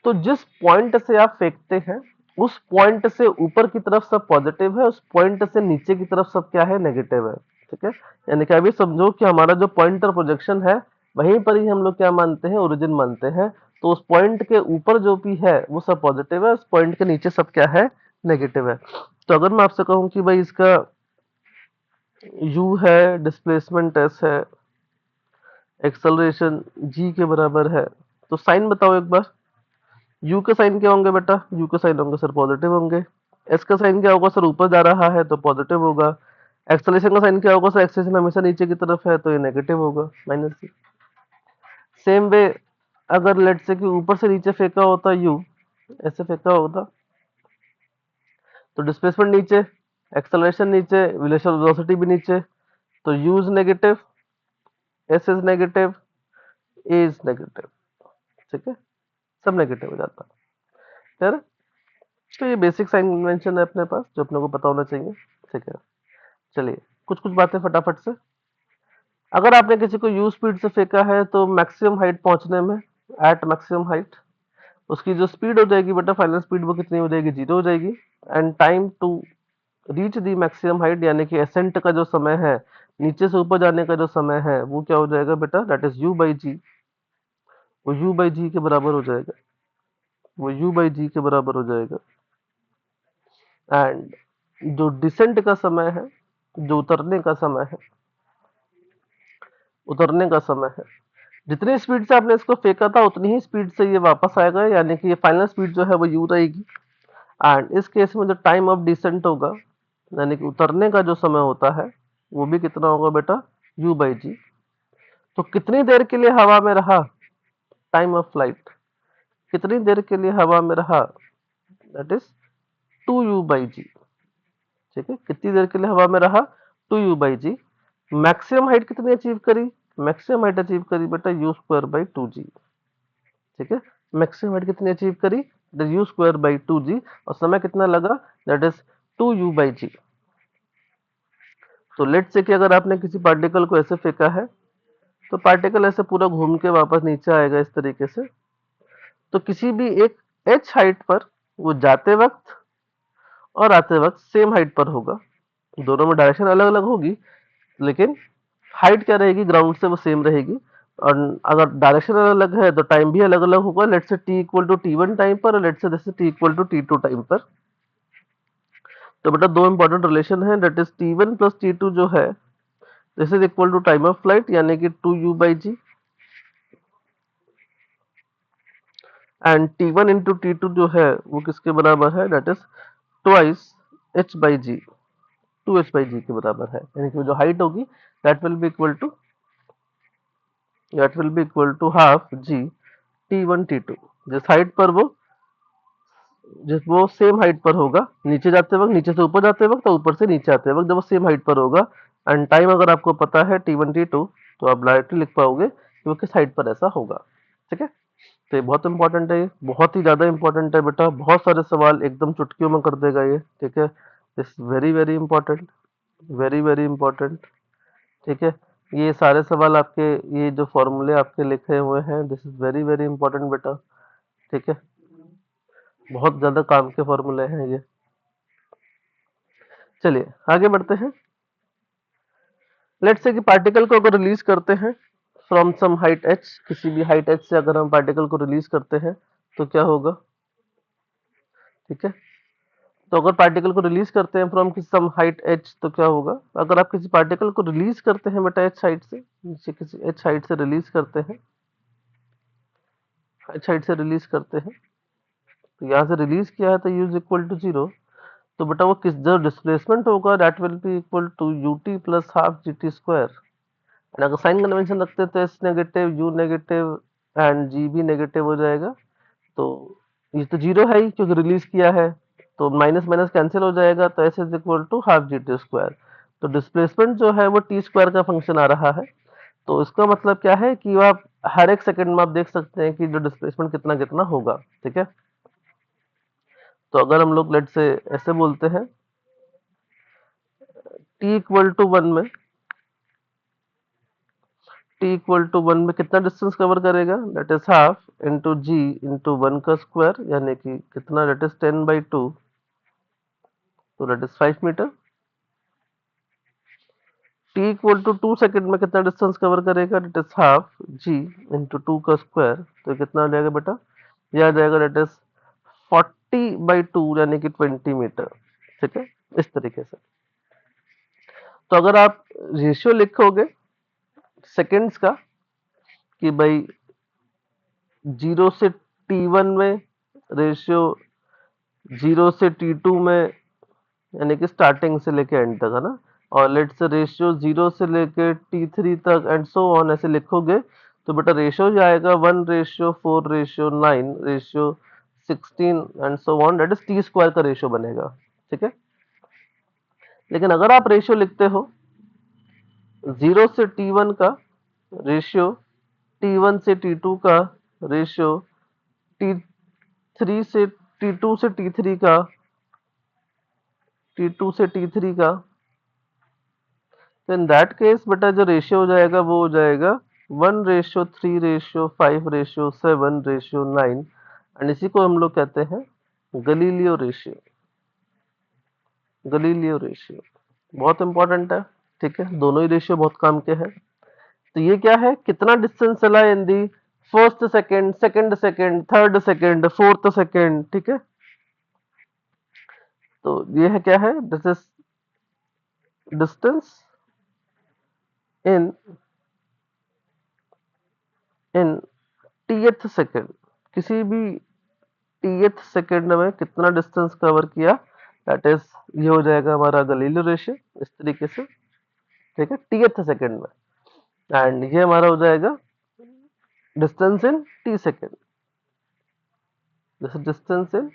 S1: तो जिस पॉइंट से आप फेंकते हैं उस पॉइंट से ऊपर की तरफ सब पॉजिटिव है, उस पॉइंट से नीचे की तरफ सब क्या है, नेगेटिव है, ठीक है। यानी कि अभी समझो कि हमारा जो पॉइंटर प्रोजेक्शन है वहीं पर ही हम लोग क्या मानते हैं, ओरिजिन मानते हैं। तो उस पॉइंट के ऊपर जो भी है वो सब पॉजिटिव है, उस पॉइंट के नीचे सब क्या है, नेगेटिव है। तो अगर मैं आपसे कहूं कि भाई इसका u है, डिस्प्लेसमेंट s है, एक्सेलरेशन g के बराबर है, तो साइन बताओ एक बार। u के साइन क्या होंगे बेटा, u के साइन होंगे सर पॉजिटिव होंगे। s का साइन क्या होगा सर, ऊपर जा रहा है तो पॉजिटिव होगा। एक्सेलरेशन का साइन क्या होगा सर, एक्सेलरेशन हमेशा नीचे की तरफ है तो ये नेगेटिव होगा, माइनस सी। सेम वे अगर लेट से कि ऊपर से नीचे फेंका होता u, ऐसे फेंका होता, तो डिस्प्लेसमेंट नीचे, एक्सेलरेशन नीचे, रिलेशन वेलोसिटी भी नीचे, तो u is negative, s is negative, a is negative, ठीक है, सब नेगेटिव हो जाता है। तो ये बेसिक साइन कन्वेंशन है अपने पास जो अपने को पता होना चाहिए, ठीक है। चलिए, कुछ कुछ बातें फटाफट से। अगर आपने किसी को यू स्पीड से फेंका है तो मैक्सिमम हाइट पहुंचने में, एट मैक्सिमम हाइट, उसकी जो स्पीड हो जाएगी बेटा, फाइनल स्पीड वो कितनी हो जाएगी, 0 हो जाएगी। And time to reach the maximum height, यानी कि एसेंट का जो समय है, नीचे से ऊपर जाने का जो समय है, वो क्या हो जाएगा बेटा, दैट इज यू बाई जी। वो यू बाई जी के बराबर हो जाएगा, वो यू बाई जी के बराबर हो जाएगा। एंड जो डिसेंट का समय है, जो उतरने का समय है, उतरने का समय है, जितनी स्पीड से आपने इसको फेंका था उतनी ही स्पीड से ये वापस आएगा, यानी कि ये फाइनल स्पीड जो है वो यू रहेगी। एंड इस केस में जो टाइम ऑफ डिसेंट होगा, यानी कि उतरने का जो समय होता है, वो भी कितना होगा बेटा, यू बाई जी। तो कितनी देर के लिए हवा में रहा, टाइम ऑफ फ्लाइट, कितनी देर के लिए हवा में रहा, दैट इज 2u बाई जी, ठीक है। कितनी देर के लिए हवा में रहा, 2u by G. Maximum height कितनी अचीव करी, मैक्सिमम हाइट अचीव करी बेटा यू स्क्वायर बाई 2g, ठीक है। मैक्सिमम हाइट कितनी अचीव करी, यू स्क्वायर बाई 2g, और समय कितना लगा, दैट इज 2u बाई जी। तो लेट से कि अगर आपने किसी पार्टिकल को ऐसे फेंका है तो पार्टिकल ऐसे पूरा घूम के वापस नीचे आएगा इस तरीके से। तो किसी भी एक h हाइट पर वो जाते वक्त और आते वक्त सेम हाइट पर होगा, दोनों में डायरेक्शन अलग अलग होगी, लेकिन हाइट क्या रहेगी, ग्राउंड से वो सेम रहेगी। और अगर डायरेक्शन अलग है तो टाइम भी अलग अलग होगा, लेट से t equal to t1 time पर, और लेट से जैसे t equal to t2 time पर। तो बेटा दो इंपॉर्टेंट रिलेशन है, that is t1 plus t2 जो है, this is equal to time of flight, यानी कि 2u by ji, and t1 into t2 जो है वो किसके बराबर है, that is twice h by g, 2h by g के बराबर है। यानी कि जो हाइट होगी that will be equal to, half g t1 t2। जिस हाइट पर वो, जिस वो सेम हाइट पर होगा, नीचे जाते वक्त, नीचे से ऊपर जाते वक्त, और ऊपर से नीचे आते वक्त, जब वो सेम हाइट पर होगा, एंड टाइम अगर आपको पता है t1 t2, तो आप डायरेक्टली लिख पाओगे कि वो किस हाइट पर ऐसा होगा, ठीक है। तो ये बहुत इंपॉर्टेंट है, ये बहुत ही ज्यादा इंपॉर्टेंट है बेटा, बहुत सारे सवाल एकदम चुटकियों में कर देगा ये, ठीक है। It's very very important, very very important, ठीक है। ये सारे सवाल आपके, ये जो फॉर्मूले आपके लिखे हुए हैं, this is very very important बेटा, ठीक है। बहुत ज्यादा काम के फॉर्मूले हैं ये। चलिए आगे बढ़ते हैं। लेट्स से कि पार्टिकल को अगर रिलीज करते हैं फ्रॉम सम हाइट h, किसी भी हाइट h से अगर हम पार्टिकल को रिलीज करते हैं, तो क्या होगा, ठीक है। तो अगर पार्टिकल को रिलीज करते हैं फ्रॉम किसी सम हाइट h, तो क्या होगा, अगर आप किसी पार्टिकल को रिलीज करते हैं बेटा h हाइट से, नीचे किसी h हाइट से रिलीज करते हैं, h हाइट से रिलीज करते हैं, तो यहाँ से रिलीज किया है तो u इज इक्वल टू 0, तो बेटा वो किस जो डिस्प्लेसमेंट होगा that will be equal to ut plus half gt square. And अगर साइन कन्वेंशन रखते हैं तो s negative, u negative and g भी नेगेटिव हो जाएगा। तो ये तो जीरो है ही क्योंकि रिलीज किया है, तो माइनस माइनस कैंसिल हो जाएगा, तो S is equal to half G T square. तो डिस्प्लेसमेंट जो है वो टी स्क्वायर का फंक्शन आ रहा है। तो इसका मतलब क्या है कि आप हर एक सेकंड में आप देख सकते हैं कि जो डिस्प्लेसमेंट कितना कितना होगा, ठीक है। तो अगर हम लोग लेट से ऐसे बोलते हैं, टी इक्वल टू वन में, टी इक्वल टू वन में कितना डिस्टेंस कवर करेगा, that is half into G into one का स्क्वायर, यानी कि कितना, दैट इज 10/2, तो that is 5 metre. t equal to 2 second में कितना डिस्टेंस कवर करेगा, that is half G into 2 का स्क्वायर, तो कितना आ जाएगा बेटा, यह आ जाएगा दैट इज 40/2 यानी कि 20 मीटर, ठीक है। इस तरीके से तो अगर आप रेशियो लिखोगे सेकेंड्स का कि भाई 0 से t1 में रेशियो, 0 से t2 में, यानी कि स्टार्टिंग से लेके एंड तक, है ना, और लेट से रेशियो 0 से लेके t3 तक एंड सो ऑन ऐसे लिखोगे, तो बेटा रेशियो जाएगा 1:4:9:16 and so on, that is T square का रेशियो बनेगा, ठीक है। लेकिन अगर आप रेशियो लिखते हो 0 से t1 का रेशियो, t1 से t2 का रेशियो, t3 से t2 से t3 का, t2 से t3 का, तो इन दैट केस बेटा जो रेशियो हो जाएगा वो हो जाएगा 1:3:5:7:9, एंड इसी को हम लोग कहते हैं गलीलियो रेशियो, गलीलियो रेशियो बहुत इंपॉर्टेंट है, ठीक है। दोनों ही रेशियो बहुत काम के हैं। तो ये क्या है, कितना डिस्टेंस चला in the first second, second second, third second, fourth second, ठीक है। तो ये है क्या है, this is distance in in tth second, किसी भी टीएथ सेकेंड में कितना डिस्टेंस कवर किया, दैट इज, ये हो जाएगा हमारा गलीलियो रेशियो इस तरीके से, ठीक है, टीएथ सेकेंड में। एंड ये हमारा हो जाएगा distance in T second, this is distance in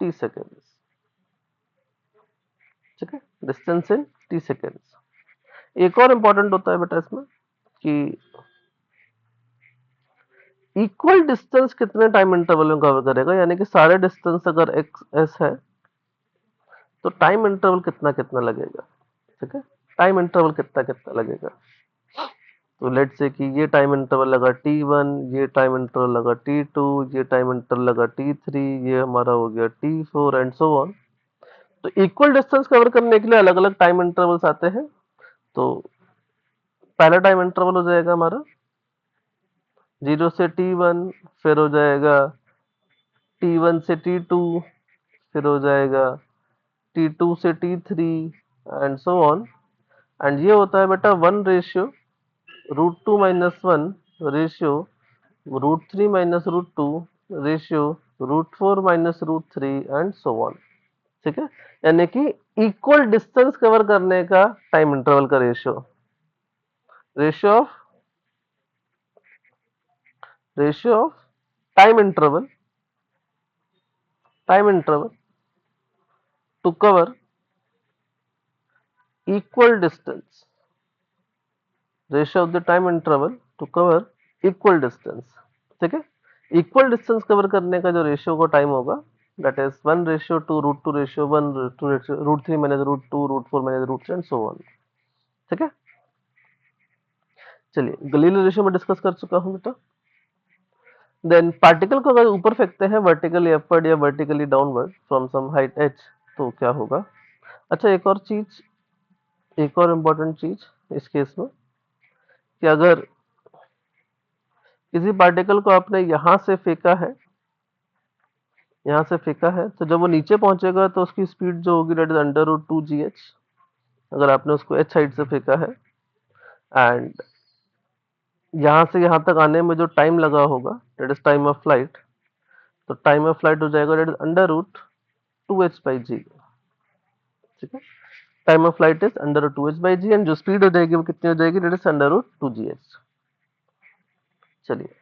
S1: T seconds, ठीक है, डिस्टेंस इन टी सेकेंड्स। एक और इंपॉर्टेंट होता है बेटा इसमें कि इक्वल डिस्टेंस कितने टाइम इंटरवल में कवर करेगा, यानी कि सारे डिस्टेंस अगर एक्स एस है तो टाइम इंटरवल कितना कितना लगेगा, ठीक है, टाइम इंटरवल कितना कितना लगेगा। तो लेट से कि ये टाइम इंटरवल लगा t1, ये टाइम इंटरवल लगा t2, ये टाइम इंटरवल लगा t3, ये हमारा हो गया t4 एंड सो ऑन। तो इक्वल डिस्टेंस कवर करने के लिए अलग अलग टाइम इंटरवल्स आते हैं। तो पहला टाइम इंटरवल हो जाएगा हमारा 0 से t1, फिर हो जाएगा t1 से t2, फिर हो जाएगा t2 से t3 and so on. And ये होता है बेटा 1:√2-1 ratio √3-√2 ratio √4-√3 and so on, ठीक है। यानी कि इक्वल डिस्टेंस कवर करने का टाइम इंटरवल का ratio, ratio of ratio of time interval, time interval to cover equal distance, ratio of the time interval to cover equal distance, ठीक है। इक्वल डिस्टेंस कवर करने का जो रेशियो का टाइम होगा, that is 1:2 ratio 1 ratio √3-√2 √4-√3 and so on, ठीक है। चलिए गलीलियो रेशियो में डिस्कस कर चुका हूं बेटा। देन पार्टिकल को अगर ऊपर फेंकते हैं वर्टिकली अपवर्ड या vertically downward from some height h, तो क्या होगा। अच्छा एक और चीज, एक और इम्पोर्टेंट चीज इस केस में कि अगर किसी पार्टिकल को आपने यहां से फेंका है यहाँ से फेंका है, तो जब वो नीचे पहुंचेगा तो उसकी स्पीड जो होगी that is under root 2 gh, अगर आपने उसको h साइड से फेंका है। एंड यहाँ से यहाँ तक आने में जो टाइम लगा होगा that is time of flight, तो टाइम ऑफ फ्लाइट हो जाएगा that is under root 2h/g। ठीक है, time of flight is under root 2h/g and जो स्पीड हो जाएगी वो कितनी हो जाएगी, that is under root 2gh। चलिए,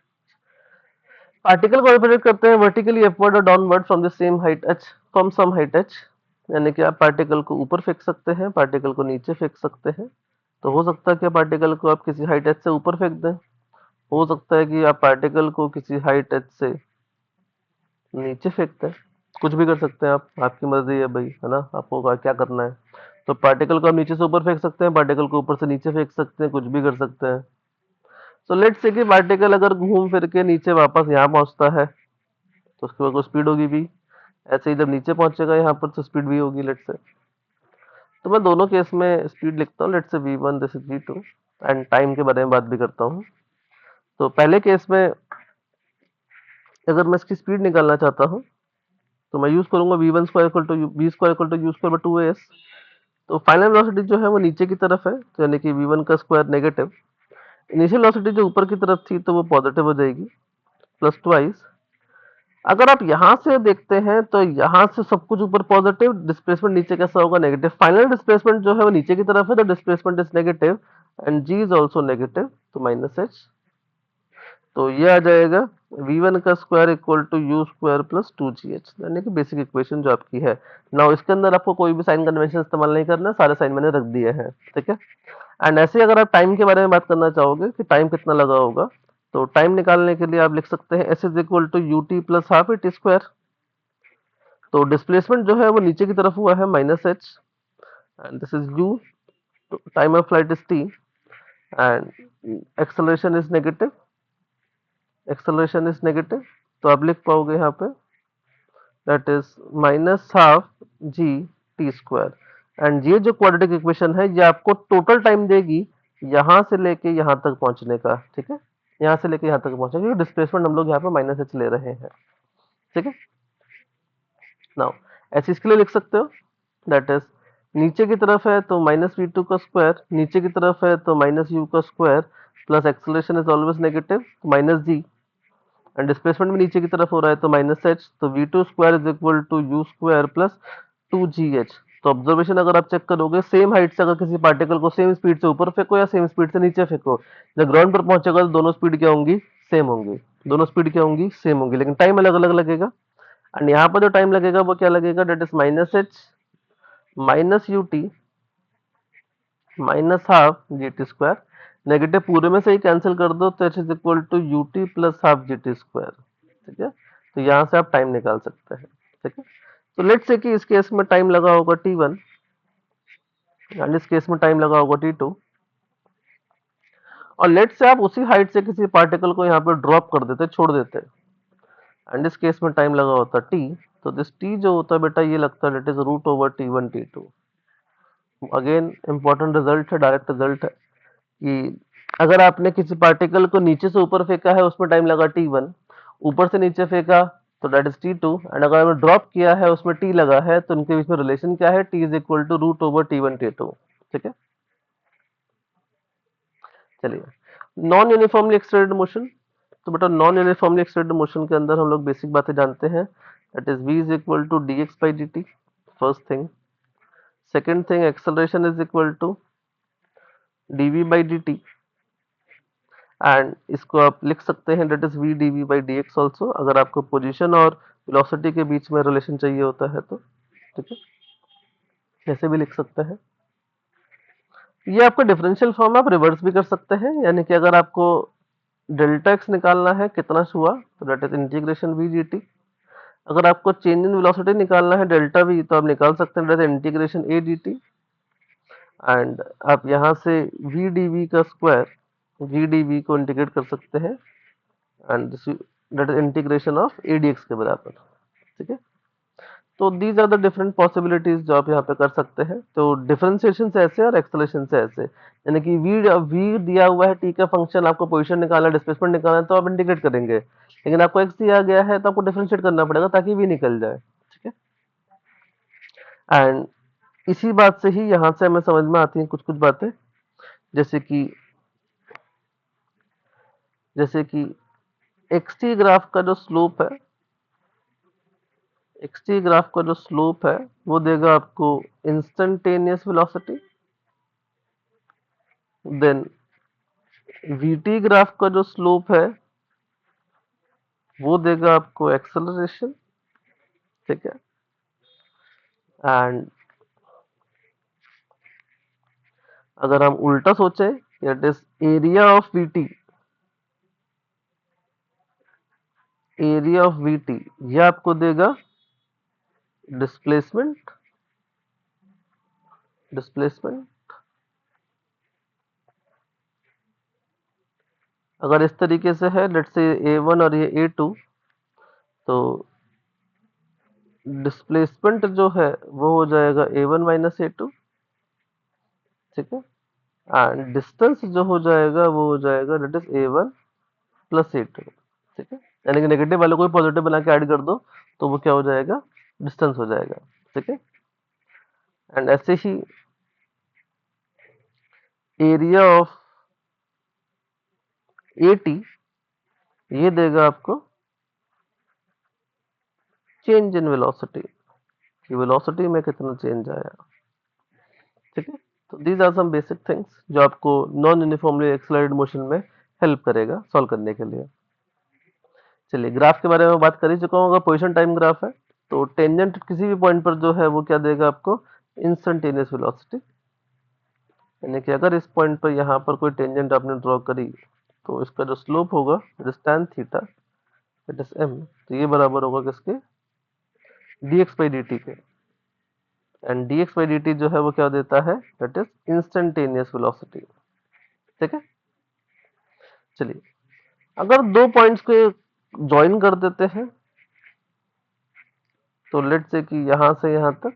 S1: पार्टिकल को रिप्रेजेंट करते हैं वर्टिकली अपवर्ड और downward from the same height h, from some height h, यानी कि आप पार्टिकल को ऊपर फेंक सकते हैं, पार्टिकल को नीचे फेंक सकते हैं। तो हो सकता है कि पार्टिकल को आप किसी हाइट h से ऊपर फेंक दें, हो सकता है कि आप पार्टिकल को किसी हाइट h से नीचे फेंक दें, कुछ भी कर सकते हैं आप, आपकी मर्जी है भाई, है ना, आपको क्या करना है। तो पार्टिकल को आप नीचे से ऊपर फेंक सकते हैं, पार्टिकल को ऊपर से नीचे फेंक सकते हैं, कुछ भी कर सकते हैं। तो लेट्स से कि पार्टिकल अगर घूम फिर के नीचे वापस यहाँ पहुंचता है तो उसके बाद स्पीड होगी v, ऐसे ही जब नीचे पहुंचेगा यहाँ पर तो स्पीड v होगी लेट्स से। तो मैं दोनों केस में स्पीड लिखता हूँ, let's say v1 this is v2, and time के बारे में बात भी करता हूँ। तो पहले केस में अगर मैं इसकी स्पीड निकालना चाहता हूँ तो मैं यूज करूंगा v1 square equal to v square equal to u square by 2as। तो फाइनल वेलोसिटी जो है वो नीचे की तरफ है, तो यानी कि v1 का स्क्वायर नेगेटिव, इनिशियल वेलोसिटी जो ऊपर की तरफ थी तो वो पॉजिटिव हो जाएगी प्लस ट्वाइस। अगर आप यहाँ से देखते हैं तो यहाँ से सब कुछ ऊपर पॉजिटिव, डिस्प्लेसमेंट नीचे कैसा होगा, नेगेटिव। फाइनल डिस्प्लेसमेंट जो है वो नीचे की तरफ है, तो displacement is negative and g is also negative, तो माइनस h। तो ये आ जाएगा v1 का square equal to u square plus 2gh, यानी कि बेसिक इक्वेशन जो आपकी है। नाउ इसके अंदर आपको कोई भी साइन कन्वेंशन इस्तेमाल नहीं करना, सारे साइन मैंने रख दिए हैं, ठीक है। एंड ऐसे अगर आप टाइम के बारे में बात करना चाहोगे कि टाइम कितना लगा होगा, तो टाइम निकालने के लिए आप लिख सकते हैं s is equal to U T plus half A T square. तो डिस्प्लेसमेंट जो है वो नीचे की तरफ हुआ है minus H, and this is U, time of flight is T, and acceleration is negative, acceleration is negative. तो आप लिख पाओगे यहाँ पे that is minus half G T square. And ये जो क्वाड्रेटिक इक्वेशन है ये आपको टोटल टाइम देगी यहाँ से लेके यहाँ तक पहुंचने का, ठीक है, यहाँ से लेके यहाँ तक पहुंचने का, डिस्प्लेसमेंट हम लोग यहाँ पे माइनस एच ले रहे हैं, ठीक है। नाउ ऐसे इसके लिए लिख सकते हो दैट इज नीचे की तरफ है तो माइनस वी टू का स्क्वायर, नीचे की तरफ है तो माइनस यू का square, plus acceleration is always negative minus G, and displacement भी नीचे की तरफ हो रहा है तो माइनस एच, तो V two square is equal to U square plus 2gh। तो ऑब्जर्वेशन अगर आप चेक करोगे, सेम हाइट से अगर किसी पार्टिकल को सेम स्पीड से ऊपर फेंको या सेम स्पीड से नीचे फेंको, जब ग्राउंड पर पहुंचेगा तो दोनों स्पीड क्या होंगी, सेम होंगी, दोनों स्पीड क्या होंगी, सेम होंगी, लेकिन टाइम अलग अलग लगेगा। एंड यहाँ पर जो टाइम लगेगा वो क्या लगेगा, that is minus H minus U T minus half G T square, negative पूरे में से ही कैंसिल कर दो तो H is equal to U T plus half G T square, ठीक है। तो यहाँ से आप टाइम निकाल सकते हैं, ठीक है। तो लेट्स से कि इस केस में टाइम लगा होगा t1 एंड इस केस में टाइम लगा होगा t2, और लेट्स से आप उसी हाइट से किसी पार्टिकल को यहाँ पे ड्रॉप कर देते, छोड़ देते, एंड इस केस में टाइम लगा होता t, तो दिस t जो होता है बेटा ये लगता है it is root over t1 t2। Again important result है, डायरेक्ट रिजल्ट है कि अगर आपने किसी पार्टिकल को नीचे से ऊपर फेंका है उसमें टाइम लगा t1, ऊपर से नीचे फेंका तो दैट इज t2, एंड अगर आपने ड्रॉप किया है उसमें t लगा है तो उनके बीच में रिलेशन क्या है, t is equal to root over t1 t2, ठीक है। चलिए, नॉन यूनिफॉर्मली एक्सटेंडेड मोशन। तो बेटा नॉन यूनिफॉर्मली एक्सटेंडेड मोशन के अंदर हम लोग बेसिक बातें जानते हैं, that is v is equal to dx by dt, first thing. Second thing, acceleration is equal to dv by dt, and इसको आप लिख सकते हैं that is v dv by dx also, अगर आपको पोजीशन और वेलोसिटी के बीच में रिलेशन चाहिए होता है तो, ठीक है, ऐसे भी लिख सकते हैं। ये आपका डिफरेंशियल फॉर्म, आप रिवर्स भी कर सकते हैं, यानी कि अगर आपको डेल्टा एक्स निकालना है कितना हुआ तो that is integration V D T, अगर आपको चेंज इन वेलोसिटी निकालना है डेल्टा वी तो आप निकाल सकते हैं that is integration A D T, and आप यहाँ से वी डी वी का स्क्वायर वी डी वी को इंटीग्रेट कर सकते हैं, and that is integration of A D X के बराबर, ठीक है। तो these are the different possibilities जो आप यहाँ पे कर सकते हैं। तो डिफरेंशिएशन से ऐसे और एक्सेलरेशन से ऐसे, यानी कि वी दिया हुआ है, टी का फंक्शन, आपको पोजीशन निकालना है, डिस्प्लेसमेंट निकालना है, तो आप इंटीग्रेट करेंगे। लेकिन आपको एक्स दिया गया है तो आपको डिफरेंशिएट करना पड़ेगा ताकि वी निकल जाए, ठीक है। एंड इसी बात से ही यहाँ से हमें समझ में आती हैं कुछ कुछ बातें, जैसे कि जैसे कि एक्सटी ग्राफ का जो स्लोप है, एक्सटी ग्राफ का जो स्लोप है वो देगा आपको instantaneous velocity. Then VT graph का जो स्लोप है वो देगा आपको एक्सेलरेशन, ठीक है। एंड अगर हम उल्टा सोचे, that is area of VT, area of VT ये आपको देगा डिस्प्लेसमेंट, डिस्प्लेसमेंट। अगर इस तरीके से है, लेट्स से A1 और ये A2, तो डिस्प्लेसमेंट जो है वो हो जाएगा A1 माइनस A2, ठीक है। एंड डिस्टेंस जो हो जाएगा वो हो जाएगा that is A1 plus A2, ठीक है। यानी कि नेगेटिव वाले को भी पॉजिटिव बना के ऐड कर दो तो वो क्या हो जाएगा, डिस्टेंस हो जाएगा, ठीक है। एंड ऐसे ही एरिया ऑफ AT ये देगा आपको चेंज इन वेलोसिटी, कि वेलोसिटी में कितना चेंज आया, ठीक है। तो these are some basic things जो आपको नॉन यूनिफॉर्मली एक्सेलरेटेड मोशन में हेल्प करेगा सॉल्व करने के लिए। चलिए ग्राफ के बारे में बात कर ही चुका हूँ। अगर पोजीशन टाइम ग्राफ है तो टेंजेंट किसी भी पॉइंट पर जो है वो क्या देगा आपको, इंस्टेंटेनियस वेलोसिटी। यानी कि अगर इस पॉइंट पर यहाँ पर कोई टेंजेंट आपने ड्रॉ करी तो इसका जो स्लोप होगा it is tan theta, it is m, तो ये बराबर होगा किसके, dx बाई dt के। एंड dx बाई dt जो है वो क्या देता है, दैट इज इंस्टेंटेनियस वेलोसिटी, ठीक है। चलिए अगर दो पॉइंट्स को ज्वाइन कर देते हैं तो लेट से कि यहाँ से यहाँ तक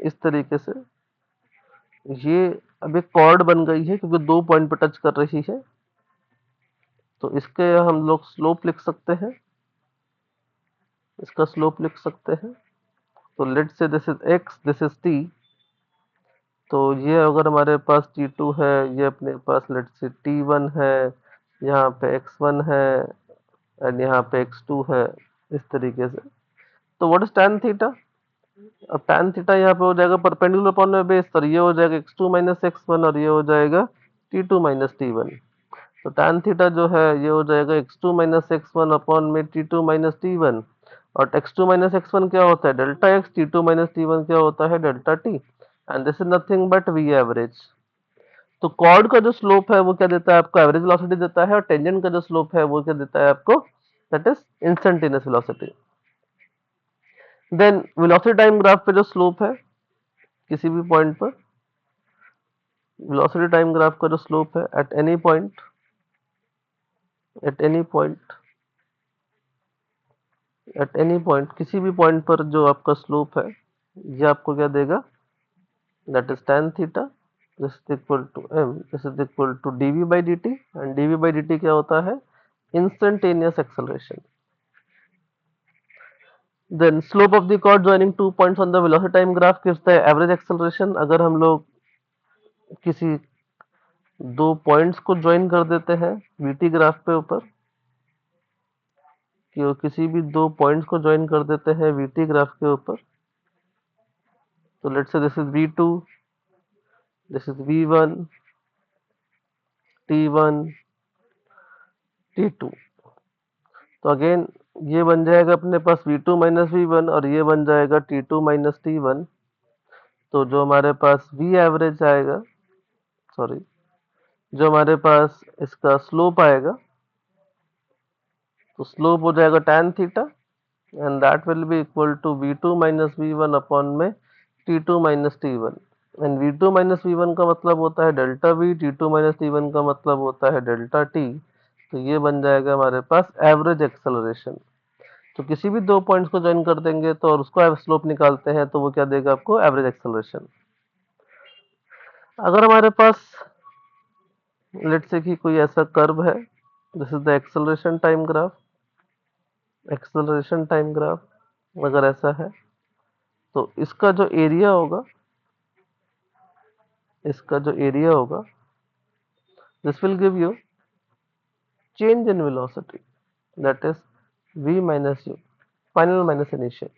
S1: इस तरीके से, ये अब एक कॉर्ड बन गई है क्योंकि दो पॉइंट पर टच कर रही है, तो इसके हम लोग स्लोप लिख सकते हैं, इसका स्लोप लिख सकते हैं। तो late say this is x, this is t, तो ये अगर हमारे पास t2 है, ये अपने पास लेट से t1 है, यहाँ पे x1 है एंड यहाँ पे x2 है, इस तरीके से। तो व्हाट इज tan थीटा, अब tan थीटा यहाँ पे हो जाएगा परपेंडिकुलर अपॉन में बेस, और ये हो जाएगा x2 माइनस x1 और ये हो जाएगा t2 माइनस t1। तो tan थीटा जो है ये हो जाएगा x2 माइनस x1 अपॉन में t2 माइनस t1, और x2 माइनस x1 क्या होता है delta x, t2 minus t1 क्या होता है delta t, and this is nothing but v average. तो कॉर्ड का जो स्लोप है वो क्या देता है आपको, एवरेज वेलोसिटी देता है, और टेंजेंट का जो स्लोप है वो क्या देता है आपको, that is instantaneous velocity. Then velocity time graph पे जो स्लोप है किसी भी पॉइंट पर, वेलोसिटी टाइम ग्राफ का जो स्लोप है at any point, at any point, at any point, किसी भी पॉइंट पर जो आपका स्लोप है ये आपको क्या देगा, that is tan theta, this is equal to m, this is equal to dv by dt, and dv by dt क्या होता है, instantaneous acceleration. Then slope of the chord joining two points on the velocity time graph gives the average acceleration. अगर हम लोग किसी दो पॉइंट्स को ज्वाइन कर देते हैं vt ग्राफ पे ऊपर, कि किसी भी दो पॉइंट्स को ज्वाइन कर देते हैं vt ग्राफ के ऊपर, तो let's say this is v2, this is v1, t1, t2। तो अगेन ये बन जाएगा अपने पास v2 माइनस v1 और ये बन जाएगा t2 माइनस t1। तो जो हमारे पास v एवरेज आएगा, सॉरी, जो हमारे पास इसका स्लोप आएगा, तो स्लोप हो जाएगा tan theta, and that will be equal to v2 minus v1 upon में t2 minus t1। And v2 minus v1 का मतलब होता है delta v, t2 minus t1 का मतलब होता है डेल्टा t। तो ये बन जाएगा हमारे पास एवरेज एक्सेलरेशन। तो किसी भी दो पॉइंट्स को ज्वाइन कर देंगे तो और उसको स्लोप निकालते हैं तो वो क्या देगा आपको, एवरेज एक्सेलरेशन। अगर हमारे पास लेट्स से कि कोई ऐसा कर्व है, this is the acceleration time graph, अगर ऐसा है तो इसका जो एरिया होगा, this will give you change in velocity, that is v minus u, final minus initial.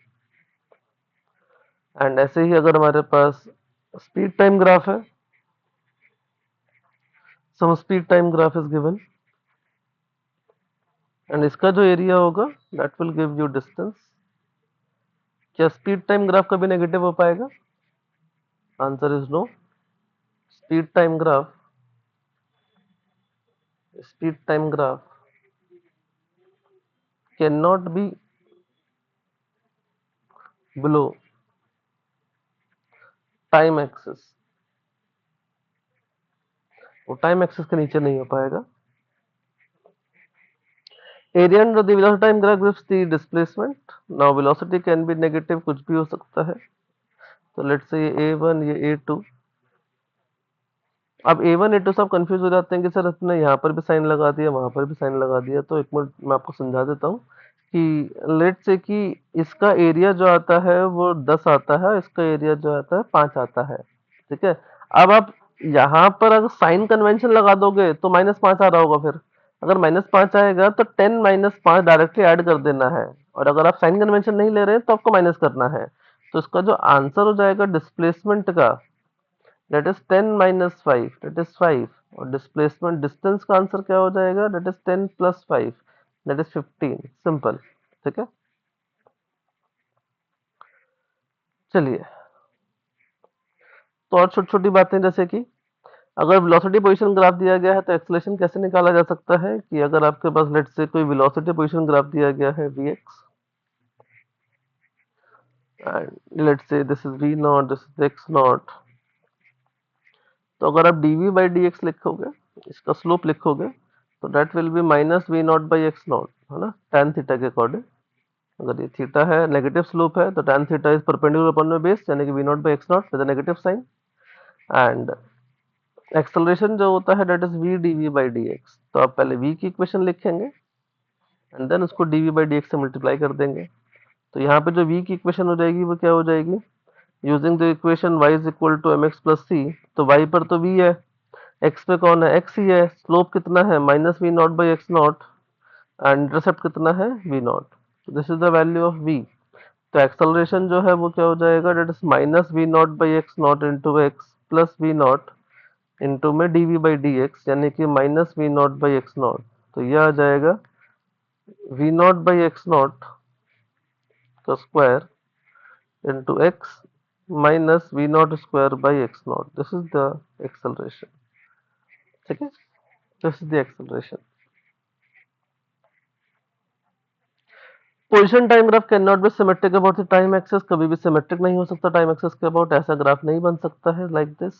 S1: And ऐसे ही अगर हमारे पास स्पीड टाइम ग्राफ है, some speed time graph is given and इसका जो एरिया होगा that will give you distance. क्या स्पीड टाइम ग्राफ कभी नेगेटिव हो पाएगा? Answer is no. Speed time graph can not be below time axis, वो टाइम एक्सिस के नीचे नहीं हो पाएगा। Area under the velocity time graph gives the displacement. Now velocity can be negative, कुछ भी हो सकता है। तो लेट्स से ये a1 ये a2। अब a1 a2 सब कंफ्यूज हो जाते हैं कि सर इसने यहाँ पर भी साइन लगा दिया, वहां पर भी साइन लगा दिया। तो एक मिनट मैं आपको समझा देता हूँ कि लेट्स से कि इसका एरिया जो आता है वो 10 आता है, इसका एरिया जो आता है 5 आता है, ठीक है। अब आप यहाँ पर अगर साइन कन्वेंशन लगा दोगे तो -5 आ रहा होगा। फिर अगर -5 आएगा तो 10 -5 डायरेक्टली ऐड कर देना है, और अगर आप साइन कन्वेंशन नहीं ले रहे हैं तो आपको माइनस करना है। तो इसका जो आंसर हो जाएगा डिस्प्लेसमेंट का, that is 10 minus 5, that is 5। और डिस्प्लेसमेंट डिस्टेंस का आंसर क्या हो जाएगा, that is 10 plus 5, that is 15। Simple, ठीक है। चलिए, तो और छोटी छोटी बातें जैसे कि अगर वेलोसिटी पोजीशन ग्राफ दिया गया है तो एक्सेलरेशन कैसे निकाला जा सकता है कि अगर आपके पास लेट्स से कोई वेलोसिटी पोजीशन ग्राफ दिया गया है vx and let's say this is v naught, this is x not. तो अगर आप dv बाई dx लिखोगे, इसका स्लोप लिखोगे, तो that will be minus v naught by x naught, है ना, tan थीटा के अकॉर्डिंग। अगर ये थीटा है, नेगेटिव स्लोप है, तो tan theta is perpendicular upon में बेस, यानी कि v naught by x naught with negative sign. And acceleration जो होता है that is v dv by dx। तो आप पहले v की इक्वेशन लिखेंगे एंड देन उसको dv बाई dx से मल्टीप्लाई कर देंगे। तो यहाँ पे जो v की इक्वेशन हो जाएगी वो क्या हो जाएगी, using the equation y is equal to mx plus c. तो y पर तो v है, x पे कौन है, x ही है। स्लोप कितना है, minus v naught by x naught, and intercept कितना है, v naught. This is the value of v। तो एक्सेलरेशन जो है वो क्या हो जाएगा, that is minus v naught by x naught into x plus v naught into में d v by d x, यानी कि minus v naught by x naught. तो यह आ जाएगा v naught by x naught का square into x minus v not square by x naught. This is the acceleration, ठीक है। This is the acceleration. Position time graph can not be symmetric about the time axis, कभी भी सिमेट्रिक नहीं हो सकता टाइम एक्सिस के अबाउट। ऐसा ग्राफ नहीं बन सकता है लाइक दिस,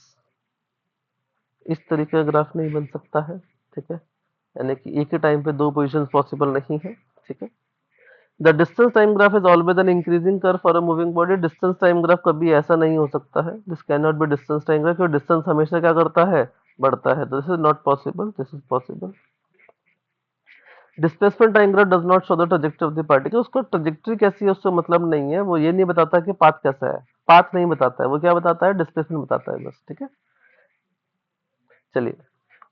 S1: इस तरीके का ग्राफ नहीं बन सकता है, ठीक है। यानी कि एक ही टाइम पे दो पोजीशंस पॉसिबल नहीं है, ठीक है। The distance time graph is always an increasing curve for a moving body. Distance time graph कभी ऐसा नहीं हो सकता है, this can not B distance time graph, क्योंकि डिस्टेंस हमेशा क्या करता है, बढ़ता है। This is not possible, this is possible. Displacement time graph does not show the trajectory of the particle. उसको ट्रैजेक्टरी कैसी है उससे मतलब नहीं है, वो ये नहीं बताता कि पाथ कैसा है, पाथ नहीं बताता है, वो क्या बताता है, डिस्प्लेसमेंट बताता है बस, ठीक है। चलिए,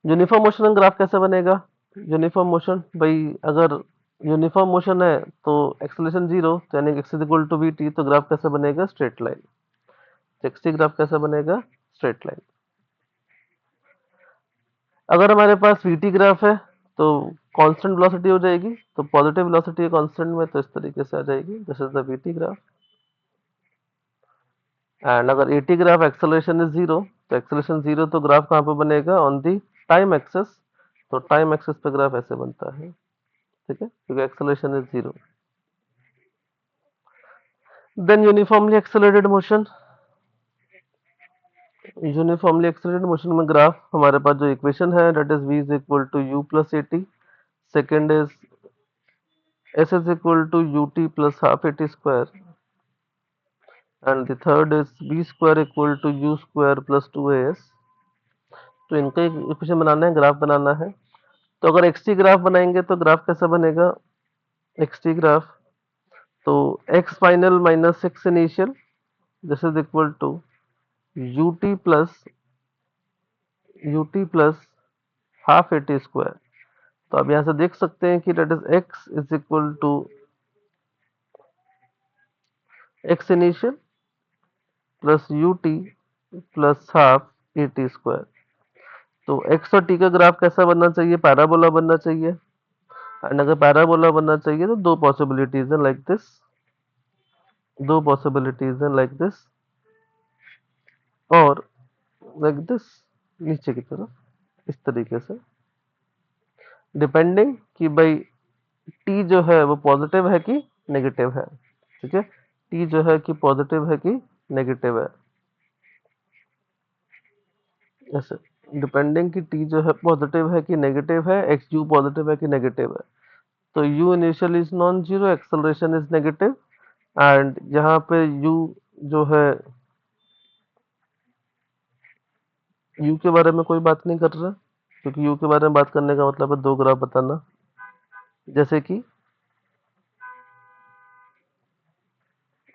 S1: यूनिफॉर्म मोशन ग्राफ कैसे बनेगा। यूनिफॉर्म मोशन, भाई अगर यूनिफॉर्म मोशन है तो एक्सेलरेशन जीरो, यानी x is equal to v t, तो ग्राफ कैसे बनेगा, स्ट्रेट लाइन। एक्सटी ग्राफ कैसे बनेगा, स्ट्रेट लाइन। अगर हमारे पास वीटी ग्राफ है तो कांस्टेंट वेलोसिटी हो जाएगी, तो पॉजिटिव वेलोसिटी है कांस्टेंट में, तो इस तरीके से आ जाएगी, this is the VT graph. And अगर a t graph acceleration is zero, तो एक्सेलरेशन जीरो, तो ग्राफ कहाँ पे बनेगा, ऑन दी टाइम एक्सेस। तो टाइम एक्सेस पे ग्राफ ऐसे बनता है, ठीक है, क्योंकि acceleration is zero. Then uniformly accelerated motion, uniformly accelerated motion में ग्राफ हमारे पास जो इक्वेशन है that is v is equal to u plus a t. Second is s is equal to ut plus half at square, and the third is b square equal to u square plus 2as। तो इनका इक्वेशन बनाना है, ग्राफ बनाना है। तो अगर एक्स टी ग्राफ बनाएंगे तो ग्राफ कैसा बनेगा, एक्स टी ग्राफ, तो x final minus x initial, this is equal to ut plus half A T square. तो आप यहाँ से देख सकते हैं कि that is x is equal to x initial plus ut plus half A T square. तो एक्स और टी का ग्राफ कैसा बनना चाहिए, पैराबोला बनना चाहिए। एंड अगर पैराबोला बनना चाहिए तो दो पॉसिबिलिटीज हैं लाइक दिस, दो पॉसिबिलिटीज हैं लाइक दिस और लाइक दिस, नीचे की तरफ इस तरीके से, डिपेंडिंग कि भाई टी जो है वो पॉजिटिव है कि नेगेटिव है। ठीक है, टी जो है कि पॉजिटिव है कि नेगेटिव है, ऐसे डिपेंडिंग कि टी जो है पॉजिटिव है कि नेगेटिव है, एक्स यू पॉजिटिव है कि नेगेटिव है। तो u initial is non zero, acceleration is negative, and यहाँ पे u जो है, u के बारे में कोई बात नहीं कर रहा, क्योंकि u के बारे में बात करने का मतलब है दो ग्राफ बताना। जैसे कि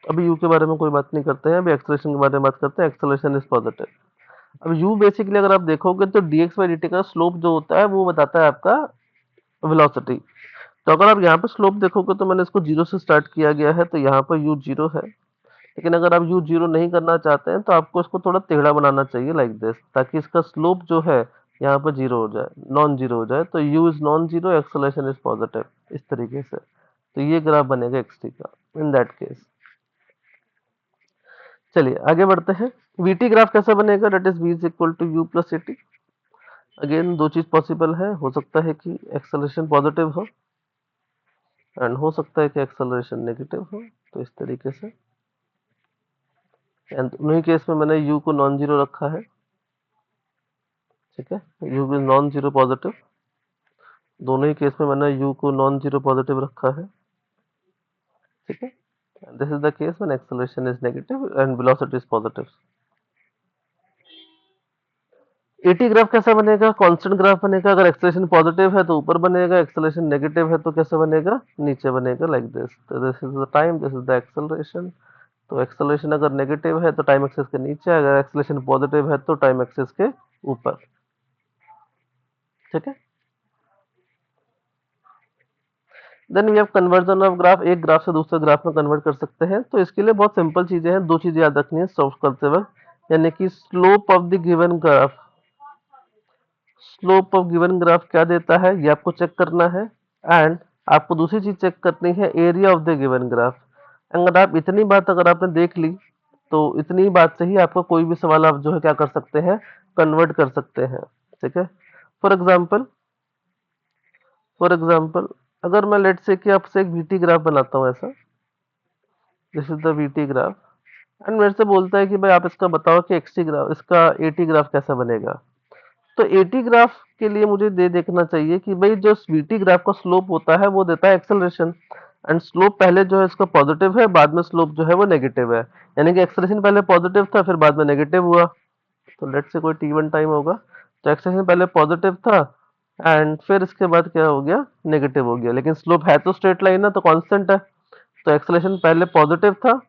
S1: अभी u के बारे में कोई बात नहीं करते हैं, अभी एक्सेलरेशन के बारे में बात करते हैं, एक्सेलरेशन इज पॉजिटिव। अब u बेसिकली अगर आप देखोगे तो dx बाई dt का स्लोप जो होता है वो बताता है आपका वेलोसिटी। तो अगर आप यहाँ पे स्लोप देखोगे तो मैंने इसको जीरो से स्टार्ट किया गया है, तो यहाँ पर u जीरो है। लेकिन अगर आप u जीरो नहीं करना चाहते हैं तो आपको इसको थोड़ा टेढ़ा बनाना चाहिए लाइक दिस, ताकि इसका स्लोप जो है यहाँ पर जीरो हो जाए, नॉन जीरो हो जाए। तो u is non zero, acceleration is positive, इस तरीके से। तो ये ग्राफ बनेगा xt का इन दैट केस। चलिए आगे बढ़ते हैं। vt ग्राफ कैसा बनेगा, that is v is equal to u plus at। Again दो चीज पॉसिबल है, हो सकता है कि एक्सेलरेशन पॉजिटिव हो एंड हो सकता है कि एक्सेलरेशन नेगेटिव हो, तो इस तरीके से। एंड उन्हीं केस में मैंने u को नॉन जीरो रखा है। ठीक है, u is non zero positive, दोनों ही केस में मैंने u को नॉन जीरो पॉजिटिव रखा है। ठीक है, this is the case when acceleration is negative and velocity is positive. Eighty graph कैसा बनेगा, कांस्टेंट ग्राफ बनेगा। अगर एक्सेलरेशन पॉजिटिव है तो ऊपर बनेगा, एक्सेलरेशन नेगेटिव है तो कैसे बनेगा, नीचे बनेगा लाइक दिस। तो this is the time, this is the acceleration. तो एक्सेलरेशन अगर नेगेटिव है तो टाइम एक्सिस के नीचे, अगर एक्सेलरेशन पॉजिटिव है तो टाइम एक्सिस के ऊपर। ठीक है, then we have conversion of graph, एक ग्राफ से दूसरे ग्राफ में कन्वर्ट कर सकते हैं। तो इसके लिए बहुत सिंपल चीजें हैं, दो चीजें याद रखनी है सॉल्व करते वक्त, यानी कि slope of the given graph, slope of given graph क्या देता है ये आपको चेक करना है। एंड आपको दूसरी चीज चेक करनी है, area of the given graph. अगर आप इतनी बात अगर आपने देख ली तो इतनी बात से ही आपको कोई भी सवाल आप जो है क्या कर सकते हैं, कन्वर्ट कर सकते हैं। ठीक है, फॉर एग्जाम्पल, अगर मैं लेट से कि आपसे एक वीटी ग्राफ बनाता हूँ ऐसा, this is the VT graph, and मेरे से बोलता है कि भाई आप इसका बताओ कि एक्सटी ग्राफ, इसका एटी ग्राफ कैसा बनेगा। तो एटी ग्राफ के लिए मुझे देखना चाहिए कि भाई जो वीटी ग्राफ का स्लोप होता है वो देता है एक्सेलरेशन, एंड स्लोप पहले जो है इसका पॉजिटिव है, बाद में स्लोप जो है वो नेगेटिव है। यानी कि एक्सेलरेशन पहले पॉजिटिव था फिर बाद में नेगेटिव हुआ। तो लेट से कोई t1 टाइम होगा, तो एक्सेलरेशन पहले पॉजिटिव था एंड फिर इसके बाद क्या हो गया, नेगेटिव हो गया। लेकिन स्लोप है तो स्ट्रेट लाइन है तो कांस्टेंट है। तो एक्सेलरेशन पहले पॉजिटिव था,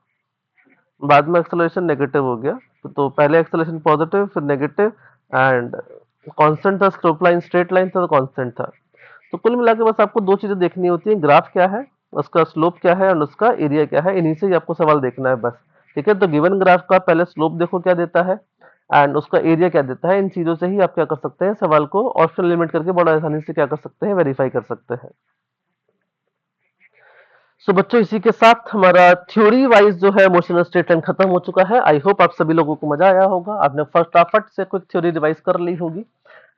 S1: बाद में एक्सेलरेशन नेगेटिव हो गया। तो पहले एक्सेलरेशन पॉजिटिव फिर नेगेटिव, एंड कांस्टेंट था, स्लोप लाइन स्ट्रेट लाइन था तो कांस्टेंट था। तो कुल मिला के बस आपको दो चीजें देखनी होती है, ग्राफ क्या है, उसका स्लोप क्या है और उसका एरिया क्या है, इन्हीं से ही आपको सवाल देखना है बस। ठीक है, तो गिवन ग्राफ का पहले स्लोप देखो क्या देता है एंड उसका एरिया क्या देता है, इन चीजों से ही आप क्या कर सकते हैं, सवाल को ऑप्शन लिमिट करके बड़ा आसानी से क्या कर सकते हैं, वेरीफाई कर सकते हैं। सो बच्चों इसी के साथ हमारा थ्योरी वाइज जो है मोशन स्टेट लाइन खत्म हो चुका है। आई होप आप सभी लोगों को मजा आया होगा, आपने फटाफट से कुछ थ्योरी रिवाइज कर ली होगी।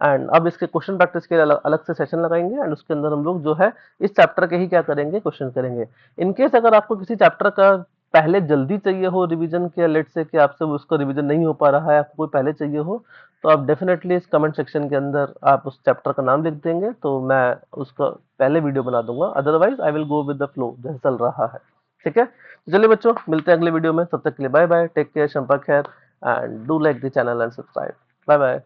S1: एंड अब इसके क्वेश्चन प्रैक्टिस के लिए अलग से सेशन लगाएंगे एंड उसके अंदर हम लोग जो है इस चैप्टर के ही क्या करेंगे, क्वेश्चन करेंगे। इनकेस अगर आपको किसी चैप्टर का पहले जल्दी चाहिए हो रिवीजन के, लेट से कि आपसे उसका रिवीजन नहीं हो पा रहा है, आपको कोई पहले चाहिए हो, तो आप डेफिनेटली इस कमेंट सेक्शन के अंदर आप उस चैप्टर का नाम लिख देंगे तो मैं उसका पहले वीडियो बना दूंगा, otherwise I will go with the flow जैसे चल रहा है। ठीक है, तो चलिए बच्चों, मिलते हैं अगले वीडियो में, तब तक के लिए बाय बाय, टेक केयर, शंपा खैर, and do like the channel and subscribe. Bye bye.